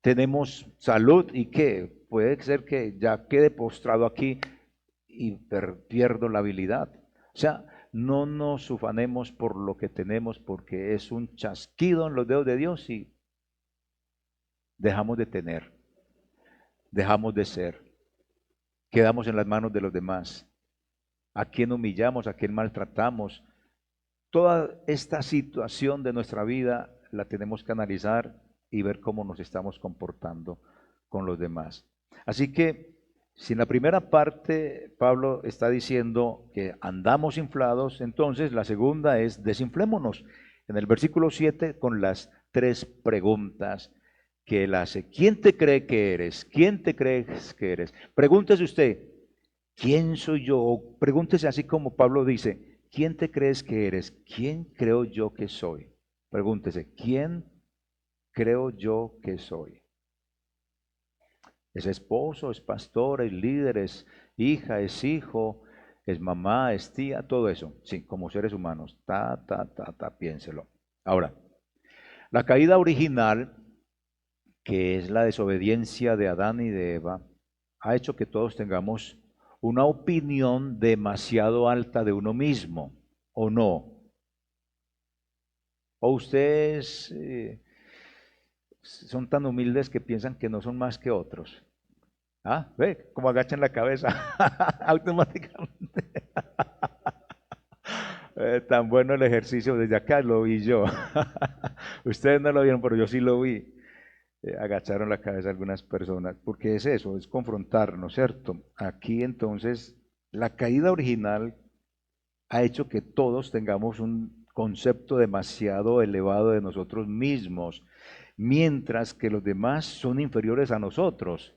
Tenemos salud y ¿qué? Puede ser que ya quede postrado aquí y pierdo la habilidad. O sea, no nos ufanemos por lo que tenemos porque es un chasquido en los dedos de Dios y dejamos de tener. dejamos de ser, quedamos en las manos de los demás, a quién humillamos, a quién maltratamos. Toda esta situación de nuestra vida la tenemos que analizar y ver cómo nos estamos comportando con los demás. Así que, si en la primera parte Pablo está diciendo que andamos inflados, entonces la segunda es desinflémonos. En el versículo 7 con las tres preguntas que él hace. ¿Quién te cree que eres? ¿Quién te crees que eres? Pregúntese usted, ¿quién soy yo? O pregúntese así como Pablo dice, ¿quién te crees que eres? ¿Quién creo yo que soy? Pregúntese, ¿quién creo yo que soy? Es esposo, es pastor, es líder, es hija, es hijo, es mamá, es tía, todo eso. Sí, como seres humanos. Piénselo. Ahora, la caída original, que es la desobediencia de Adán y de Eva, ha hecho que todos tengamos una opinión demasiado alta de uno mismo, ¿o no? ¿O ustedes son tan humildes que piensan que no son más que otros? Ah, ve, como agachan la cabeza automáticamente. Tan bueno el ejercicio, desde acá lo vi yo. Ustedes no lo vieron, pero yo sí lo vi. Agacharon la cabeza algunas personas, porque es eso, es confrontarnos, ¿cierto? Aquí entonces, la caída original ha hecho que todos tengamos un concepto demasiado elevado de nosotros mismos, mientras que los demás son inferiores a nosotros.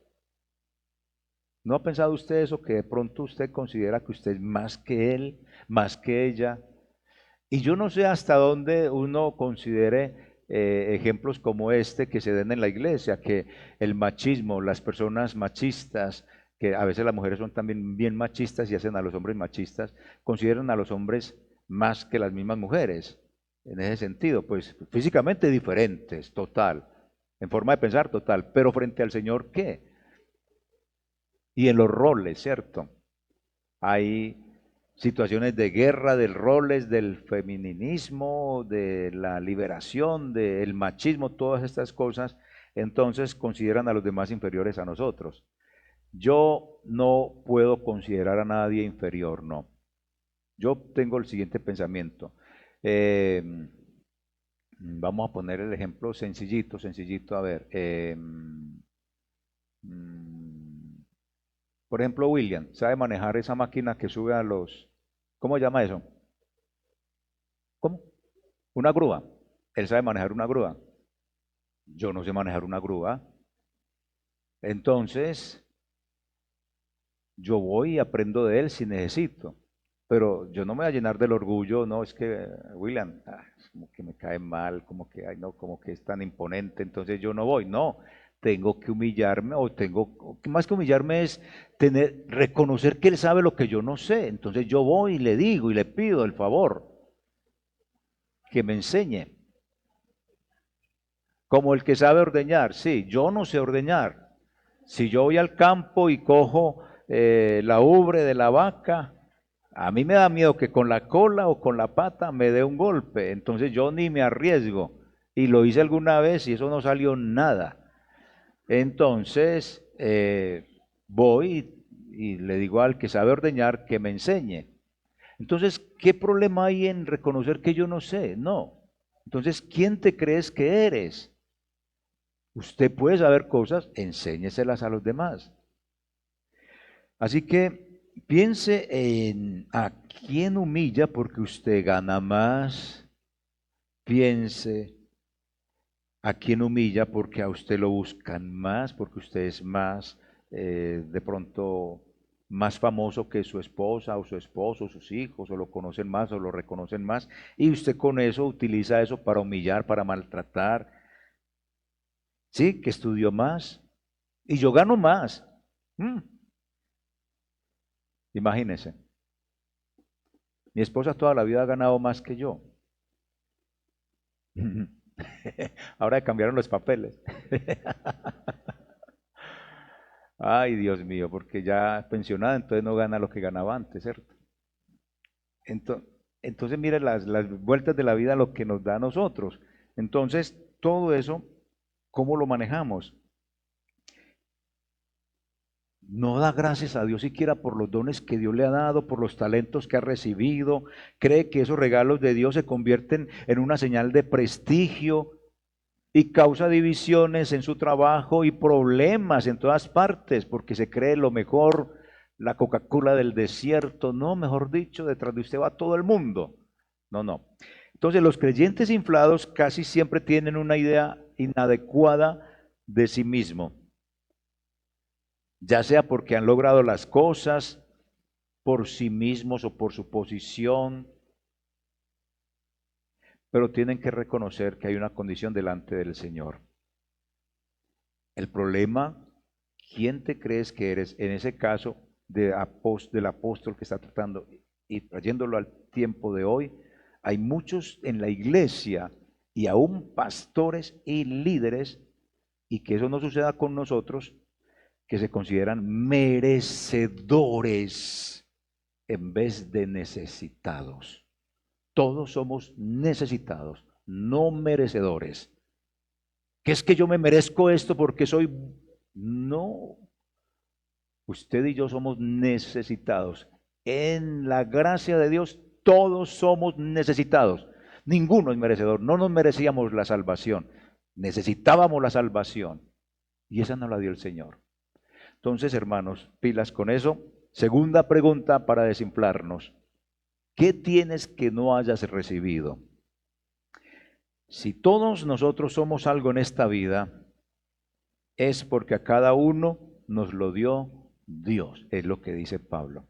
¿No ha pensado usted eso, que de pronto usted considera que usted es más que él, más que ella? Y yo no sé hasta dónde uno considere ejemplos como este que se den en la iglesia, que el machismo, las personas machistas, que a veces las mujeres son también bien machistas y hacen a los hombres machistas, consideran a los hombres más que las mismas mujeres. En ese sentido, pues físicamente diferentes, total, en forma de pensar total, pero frente al Señor, ¿qué? Y en los roles, ¿cierto? Hay situaciones de guerra, de roles, del feminismo, de la liberación, del machismo, todas estas cosas, entonces consideran a los demás inferiores a nosotros. Yo no puedo considerar a nadie inferior, no. Yo tengo el siguiente pensamiento. Vamos a poner el ejemplo sencillito, sencillito, a ver. Mm, por ejemplo, William, ¿sabe manejar esa máquina que sube a los... ¿Cómo se llama eso? ¿Cómo? Una grúa. Él sabe manejar una grúa. Yo no sé manejar una grúa. Entonces, yo voy y aprendo de él si necesito. Pero yo no me voy a llenar del orgullo, no, es que William, es como que me cae mal, como que, ay, no, como que es tan imponente, entonces yo no voy. No, tengo que humillarme, o más que humillarme es reconocer que él sabe lo que yo no sé. Entonces yo voy y le digo y le pido el favor que me enseñe. Como el que sabe ordeñar, sí, yo no sé ordeñar. Si yo voy al campo y cojo la ubre de la vaca, a mí me da miedo que con la cola o con la pata me dé un golpe, entonces yo ni me arriesgo. Y lo hice alguna vez y eso no salió nada. Entonces voy y le digo al que sabe ordeñar que me enseñe. Entonces, ¿qué problema hay en reconocer que yo no sé? No. Entonces, ¿quién te crees que eres? Usted puede saber cosas, enséñeselas a los demás. Así que piense en a quién humilla porque usted gana más. Piense a quién humilla porque a usted lo buscan más, porque usted es más, de pronto, más famoso que su esposa o su esposo, o sus hijos, o lo conocen más o lo reconocen más. Y usted con eso utiliza eso para humillar, para maltratar. Sí, que estudió más y yo gano más. Mm, Imagínense, mi esposa toda la vida ha ganado más que yo. Ahora cambiaron los papeles. Ay, Dios mío, porque ya pensionada, entonces no gana lo que ganaba antes, ¿cierto? Entonces, mire las vueltas de la vida, lo que nos da a nosotros. Entonces, todo eso, ¿cómo lo manejamos? no da gracias a Dios siquiera por los dones que Dios le ha dado, por los talentos que ha recibido, cree que esos regalos de Dios se convierten en una señal de prestigio y causa divisiones en su trabajo y problemas en todas partes, porque se cree lo mejor, la Coca-Cola del desierto, no, mejor dicho, detrás de usted va todo el mundo. No, no. Entonces los creyentes inflados casi siempre tienen una idea inadecuada de sí mismo, ya sea porque han logrado las cosas por sí mismos o por su posición, pero tienen que reconocer que hay una condición delante del Señor. El problema, ¿quién te crees que eres? En ese caso del apóstol que está tratando y trayéndolo al tiempo de hoy, hay muchos en la iglesia y aún pastores y líderes, y que eso no suceda con nosotros, que se consideran merecedores en vez de necesitados. Todos somos necesitados, no merecedores. ¿Qué es que yo me merezco esto porque soy? No, usted y yo somos necesitados. En la gracia de Dios todos somos necesitados. Ninguno es merecedor, no nos merecíamos la salvación, necesitábamos la salvación y esa nos la dio el Señor. Entonces, hermanos, pilas con eso. Segunda pregunta para desinflarnos. ¿Qué tienes que no hayas recibido? Si todos nosotros somos algo en esta vida, es porque a cada uno nos lo dio Dios, es lo que dice Pablo.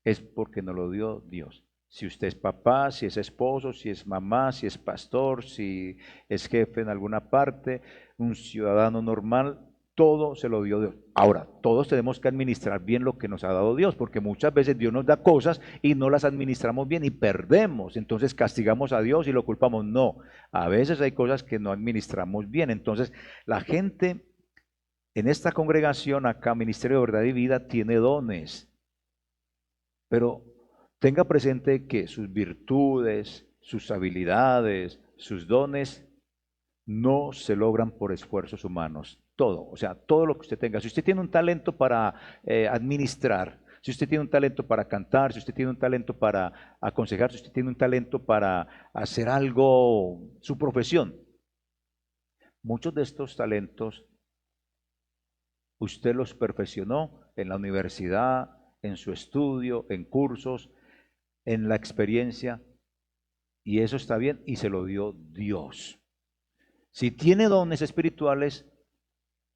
Es porque nos lo dio Dios. Si usted es papá, si es esposo, si es mamá, si es pastor, si es jefe en alguna parte, un ciudadano normal, todo se lo dio Dios. Ahora, todos tenemos que administrar bien lo que nos ha dado Dios, porque muchas veces Dios nos da cosas y no las administramos bien y perdemos. Entonces castigamos a Dios y lo culpamos. No, a veces hay cosas que no administramos bien. Entonces, la gente en esta congregación acá, Ministerio de Verdad y Vida, tiene dones, pero tenga presente que sus virtudes, sus habilidades, sus dones no se logran por esfuerzos humanos. Todo, o sea, todo lo que usted tenga. Si usted tiene un talento para administrar, si usted tiene un talento para cantar, si usted tiene un talento para aconsejar, si usted tiene un talento para hacer algo, su profesión, muchos de estos talentos usted los perfeccionó en la universidad, en su estudio, en cursos, en la experiencia, y eso está bien y se lo dio Dios. Si tiene dones espirituales,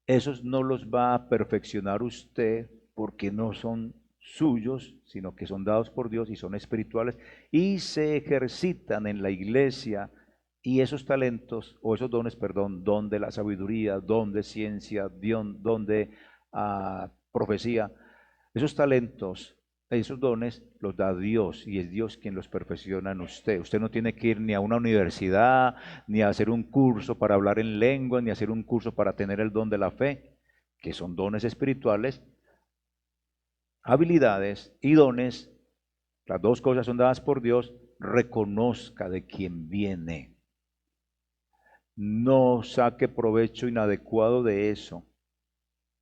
esos no los va a perfeccionar usted porque no son suyos, sino que son dados por Dios y son espirituales y se ejercitan en la iglesia. Y esos talentos, o esos dones, perdón, don de la sabiduría, don de ciencia, don de profecía, esos talentos, esos dones los da Dios y es Dios quien los perfecciona en usted. Usted no tiene que ir ni a una universidad, ni a hacer un curso para hablar en lengua, ni a hacer un curso para tener el don de la fe, que son dones espirituales, habilidades y dones. Las dos cosas son dadas por Dios. Reconozca de quién viene. No saque provecho inadecuado de eso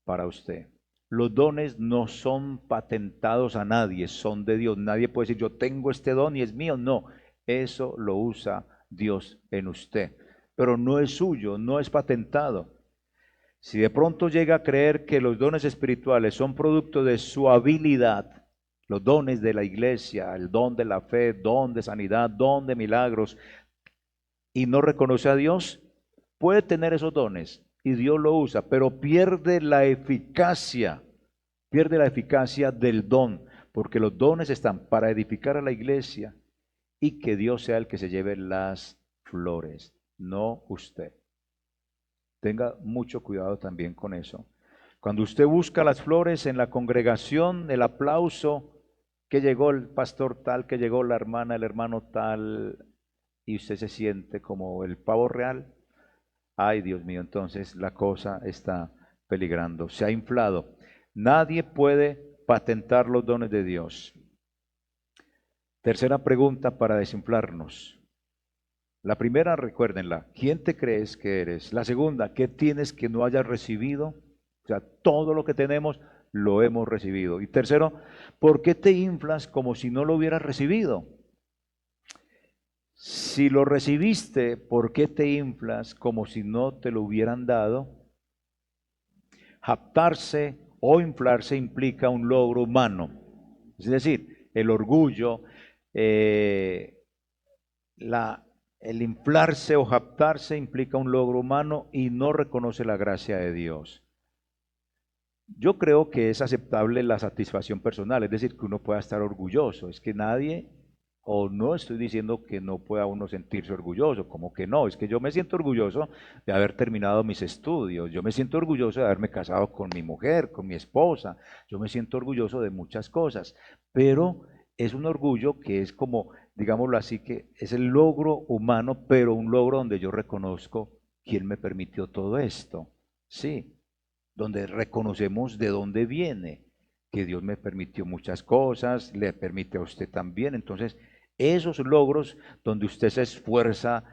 para usted. Los dones no son patentados a nadie, son de Dios. Nadie puede decir, yo tengo este don y es mío. No, eso lo usa Dios en usted. Pero no es suyo, no es patentado. Si de pronto llega a creer que los dones espirituales son producto de su habilidad, los dones de la iglesia, el don de la fe, don de sanidad, don de milagros, y no reconoce a Dios, puede tener esos dones y Dios lo usa, pero pierde la eficacia del don, porque los dones están para edificar a la iglesia y que Dios sea el que se lleve las flores, no usted. Tenga mucho cuidado también con eso. Cuando usted busca las flores en la congregación, el aplauso, que llegó el pastor tal, que llegó la hermana, el hermano tal, y usted se siente como el pavo real, ay Dios mío, entonces la cosa está peligrando, se ha inflado. Nadie puede patentar los dones de Dios. Tercera pregunta para desinflarnos. La primera, recuérdenla, ¿quién te crees que eres? La segunda, ¿qué tienes que no hayas recibido? O sea, todo lo que tenemos lo hemos recibido. Y tercero, ¿por qué te inflas como si no lo hubieras recibido? Si lo recibiste, ¿por qué te inflas como si no te lo hubieran dado? Jactarse o inflarse implica un logro humano. Es decir, el orgullo, eh, el inflarse o jactarse implica un logro humano y no reconoce la gracia de Dios. Yo creo que es aceptable la satisfacción personal, es decir, que uno pueda estar orgulloso. Es que nadie, o no estoy diciendo que no pueda uno sentirse orgulloso, como que no, es que yo me siento orgulloso de haber terminado mis estudios, yo me siento orgulloso de haberme casado con mi mujer, con mi esposa, yo me siento orgulloso de muchas cosas, pero es un orgullo que es como, digámoslo así, que es el logro humano, pero un logro donde yo reconozco quién me permitió todo esto. Sí, donde reconocemos de dónde viene, que Dios me permitió muchas cosas, le permite a usted también. Entonces, esos logros donde usted se esfuerza,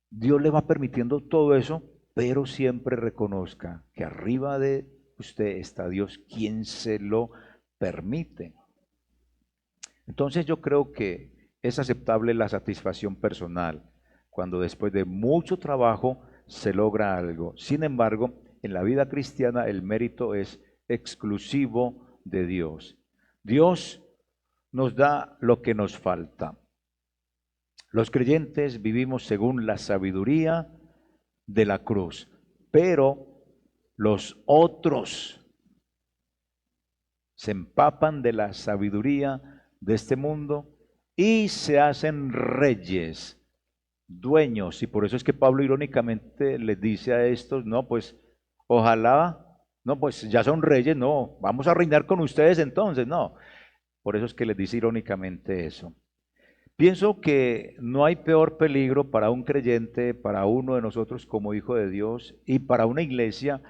Dios le va permitiendo todo eso, pero siempre reconozca que arriba de usted está Dios quien se lo permite. Entonces yo creo que es aceptable la satisfacción personal cuando después de mucho trabajo se logra algo. Sin embargo, en la vida cristiana el mérito es exclusivo de Dios. Dios nos da lo que nos falta. Los creyentes vivimos según la sabiduría de la cruz, pero los otros se empapan de la sabiduría de este mundo y se hacen reyes, dueños. Y por eso es que Pablo irónicamente les dice a estos, no, pues ojalá, no, pues ya son reyes, no, vamos a reinar con ustedes entonces, no. Por eso es que les dice irónicamente eso. Pienso que no hay peor peligro para un creyente, para uno de nosotros como hijo de Dios y para una iglesia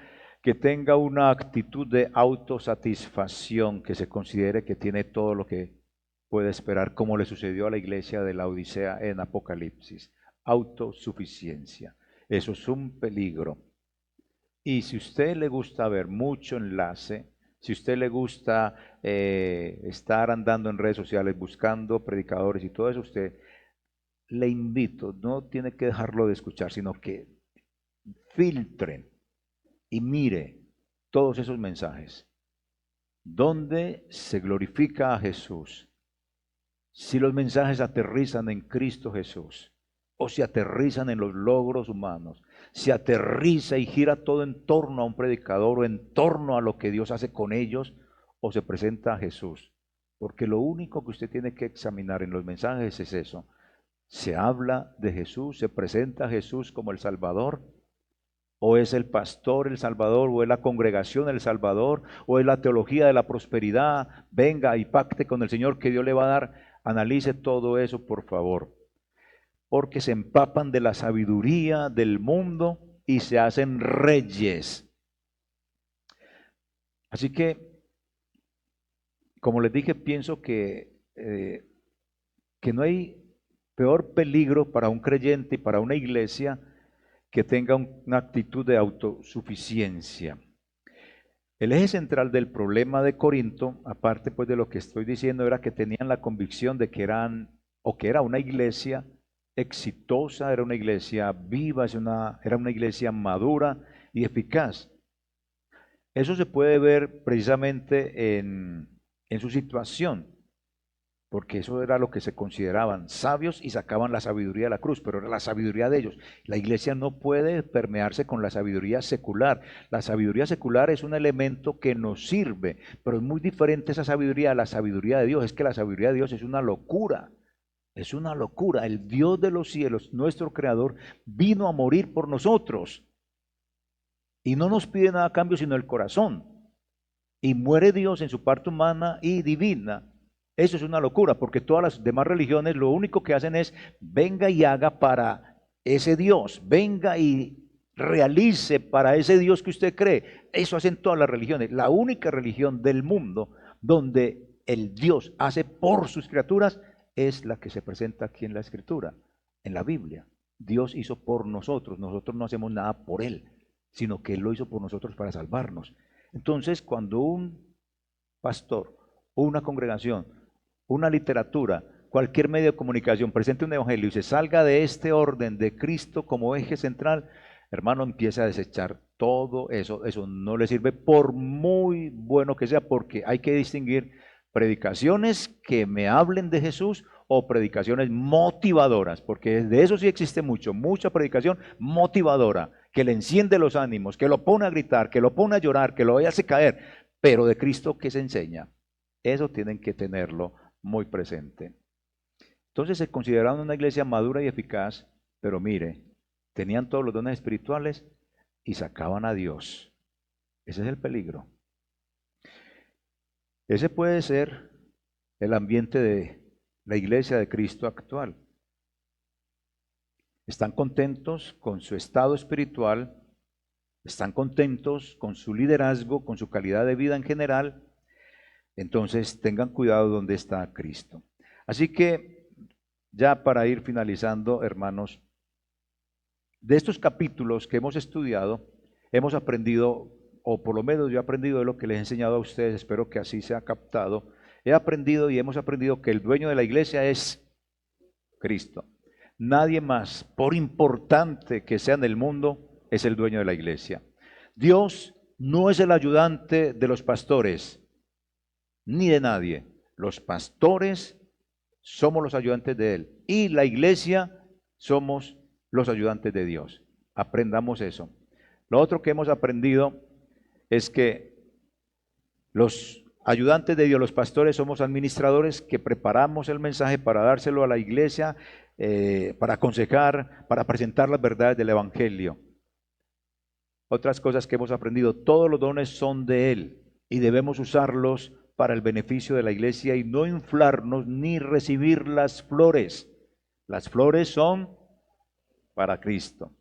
que tenga una actitud de autosatisfacción, que se considere que tiene todo lo que puede esperar, como le sucedió a la iglesia de la Odisea en Apocalipsis. Autosuficiencia. Eso es un peligro. Y si a usted le gusta ver mucho enlace, si a usted le gusta estar andando en redes sociales buscando predicadores y todo eso, usted le invito, no tiene que dejarlo de escuchar, sino que filtren y mire todos esos mensajes. ¿Dónde se glorifica a Jesús? Si los mensajes aterrizan en Cristo Jesús o si aterrizan en los logros humanos, si aterriza y gira todo en torno a un predicador o en torno a lo que Dios hace con ellos o se presenta a Jesús. Porque lo único que usted tiene que examinar en los mensajes es eso. ¿Se habla de Jesús? ¿Se presenta a Jesús como el Salvador? ¿O es el pastor el Salvador? ¿O es la congregación el Salvador? ¿O es la teología de la prosperidad? Venga y pacte con el Señor que Dios le va a dar. Analice todo eso, por favor. Porque se empapan de la sabiduría del mundo y se hacen reyes. Así que, como les dije, pienso que no hay peor peligro para un creyente y para una iglesia que tenga una actitud de autosuficiencia. El eje central del problema de Corinto, aparte pues de lo que estoy diciendo, era que tenían la convicción de que era una iglesia exitosa, era una iglesia viva, era una iglesia madura y eficaz. Eso se puede ver precisamente en su situación, porque eso era lo que se consideraban sabios y sacaban la sabiduría de la cruz, pero era la sabiduría de ellos. La iglesia no puede permearse con la sabiduría secular. La sabiduría secular es un elemento que nos sirve, pero es muy diferente esa sabiduría a la sabiduría de Dios. Es que la sabiduría de Dios es una locura. Es una locura. El Dios de los cielos, nuestro creador, vino a morir por nosotros. Y no nos pide nada a cambio sino el corazón. Y muere Dios en su parte humana y divina. Eso es una locura, porque todas las demás religiones lo único que hacen es venga y haga para ese Dios, venga y realice para ese Dios que usted cree. Eso hacen todas las religiones. La única religión del mundo donde el Dios hace por sus criaturas es la que se presenta aquí en la Escritura, en la Biblia. Dios hizo por nosotros no hacemos nada por Él, sino que Él lo hizo por nosotros para salvarnos. Entonces, cuando un pastor, una congregación, una literatura, cualquier medio de comunicación, presente un evangelio y se salga de este orden de Cristo como eje central, hermano, empieza a desechar todo eso. Eso no le sirve por muy bueno que sea, porque hay que distinguir predicaciones que me hablen de Jesús o predicaciones motivadoras, porque de eso sí existe mucha predicación motivadora, que le enciende los ánimos, que lo pone a gritar, que lo pone a llorar, que lo hace caer, pero de Cristo, ¿qué se enseña? Eso tienen que tenerlo muy presente. Entonces se consideraban una iglesia madura y eficaz, pero mire, tenían todos los dones espirituales y sacaban a Dios. Ese es el peligro. Ese puede ser el ambiente de la iglesia de Cristo actual. Están contentos con su estado espiritual, están contentos con su liderazgo, con su calidad de vida en general. Entonces tengan cuidado donde está Cristo. Así que ya para ir finalizando, hermanos, de estos capítulos que hemos estudiado, hemos aprendido, o por lo menos yo he aprendido de lo que les he enseñado a ustedes, espero que así sea captado. He aprendido y hemos aprendido que el dueño de la iglesia es Cristo. Nadie más, por importante que sea en el mundo, es el dueño de la iglesia. Dios no es el ayudante de los pastores, ni de nadie. Los pastores somos los ayudantes de Él y la iglesia somos los ayudantes de Dios. Aprendamos eso. Lo otro que hemos aprendido es que los ayudantes de Dios, los pastores, somos administradores que preparamos el mensaje para dárselo a la iglesia, para aconsejar, para presentar las verdades del evangelio. Otras cosas que hemos aprendido: todos los dones son de Él y debemos usarlos para el beneficio de la iglesia y no inflarnos ni recibir las flores. Las flores son para Cristo.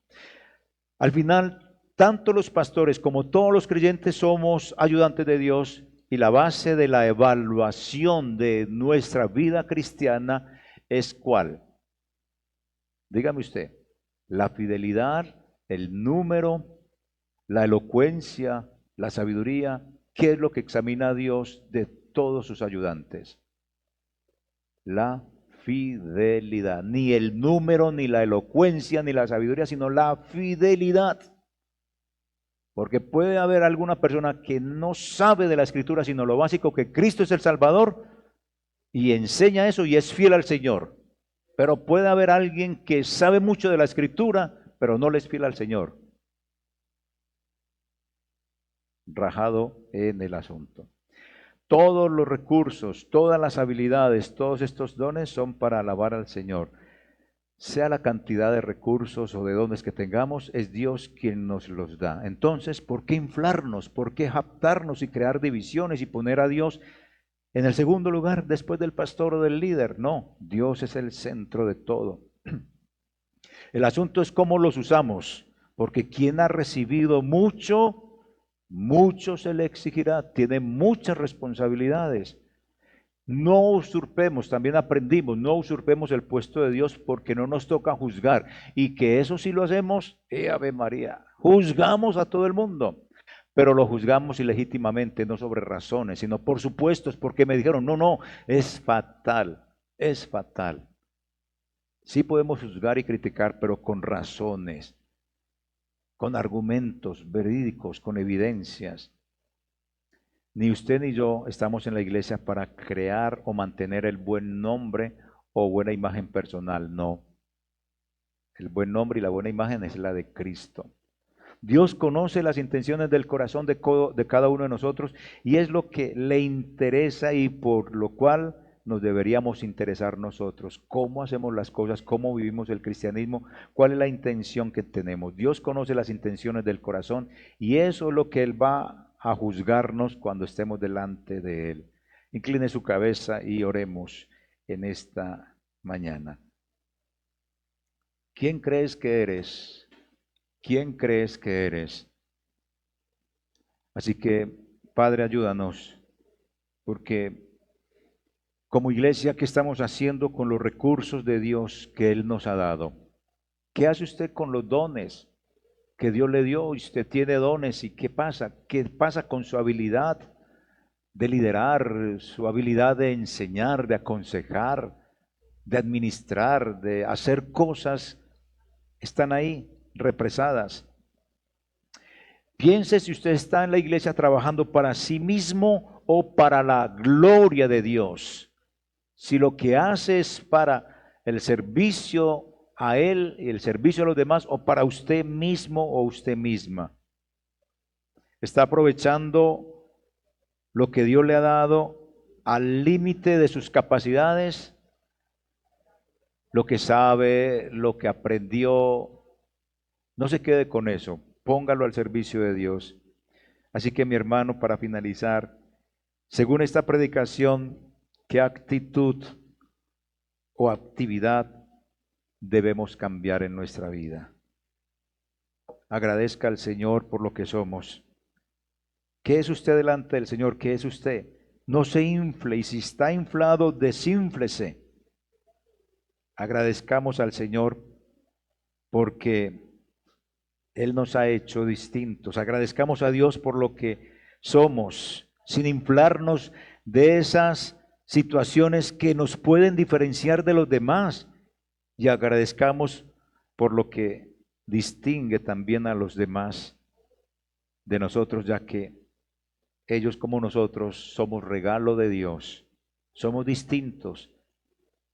Al final, tanto los pastores como todos los creyentes somos ayudantes de Dios, y la base de la evaluación de nuestra vida cristiana es ¿cuál? Dígame usted, la fidelidad, el número, la elocuencia, la sabiduría. ¿Qué es lo que examina Dios de todos sus ayudantes? La fidelidad. Ni el número, ni la elocuencia, ni la sabiduría, sino la fidelidad. Porque puede haber alguna persona que no sabe de la Escritura, sino lo básico, que Cristo es el Salvador, y enseña eso y es fiel al Señor. Pero puede haber alguien que sabe mucho de la Escritura, pero no le es fiel al Señor. Rajado en el asunto. Todos los recursos, todas las habilidades, todos estos dones son para alabar al Señor. Sea la cantidad de recursos o de dones que tengamos, es Dios quien nos los da. Entonces, ¿por qué inflarnos? ¿Por qué jactarnos y crear divisiones y poner a Dios en el segundo lugar después del pastor o del líder? No, Dios es el centro de todo. El asunto es cómo los usamos, porque quien ha recibido mucho, mucho se le exigirá, tiene muchas responsabilidades. No usurpemos, también aprendimos, no usurpemos el puesto de Dios, porque no nos toca juzgar, y que eso sí lo hacemos, Ave María, juzgamos a todo el mundo, pero lo juzgamos ilegítimamente, no sobre razones, sino por supuestos, porque me dijeron, no, es fatal, es fatal. Sí podemos juzgar y criticar, pero con razones, con argumentos verídicos, con evidencias. Ni usted ni yo estamos en la iglesia para crear o mantener el buen nombre o buena imagen personal, no. El buen nombre y la buena imagen es la de Cristo. Dios conoce las intenciones del corazón de cada uno de nosotros, y es lo que le interesa y por lo cual nos deberíamos interesar nosotros. ¿Cómo hacemos las cosas? ¿Cómo vivimos el cristianismo? ¿Cuál es la intención que tenemos? Dios conoce las intenciones del corazón, y eso es lo que Él va a juzgarnos cuando estemos delante de Él. Incline su cabeza y oremos en esta mañana. ¿Quién crees que eres? ¿Quién crees que eres? Así que, Padre, ayúdanos, porque como iglesia, ¿qué estamos haciendo con los recursos de Dios que Él nos ha dado? ¿Qué hace usted con los dones que Dios le dio? Usted tiene dones, ¿y qué pasa? ¿Qué pasa con su habilidad? de liderar, su habilidad de enseñar, de aconsejar, de administrar, de hacer cosas, están ahí represadas. Piense si usted está en la iglesia trabajando para sí mismo o para la gloria de Dios. Si lo que hace es para el servicio a Él y el servicio a los demás, o para usted mismo o usted misma. Está aprovechando lo que Dios le ha dado al límite de sus capacidades, lo que sabe, lo que aprendió. No se quede con eso, póngalo al servicio de Dios. Así que mi hermano, para finalizar, según esta predicación, ¿qué actitud o actividad debemos cambiar en nuestra vida? Agradezca al Señor por lo que somos. ¿Qué es usted delante del Señor? ¿Qué es usted? No se infle, y si está inflado, desínflese. Agradezcamos al Señor porque Él nos ha hecho distintos. Agradezcamos a Dios por lo que somos, sin inflarnos de esas situaciones que nos pueden diferenciar de los demás. Y agradezcamos por lo que distingue también a los demás de nosotros, ya que ellos como nosotros somos regalo de Dios, somos distintos,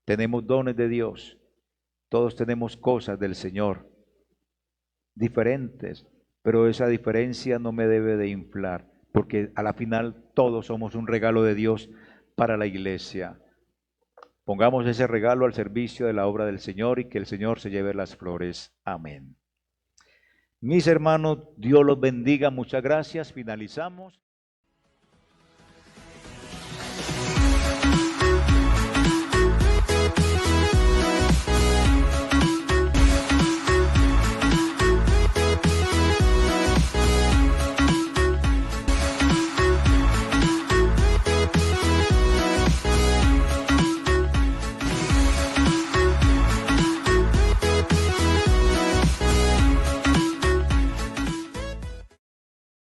tenemos dones de Dios, todos tenemos cosas del Señor, diferentes, pero esa diferencia no me debe de inflar, porque a la final todos somos un regalo de Dios para la iglesia. Pongamos ese regalo al servicio de la obra del Señor y que el Señor se lleve las flores. Amén. Mis hermanos, Dios los bendiga. Muchas gracias. Finalizamos.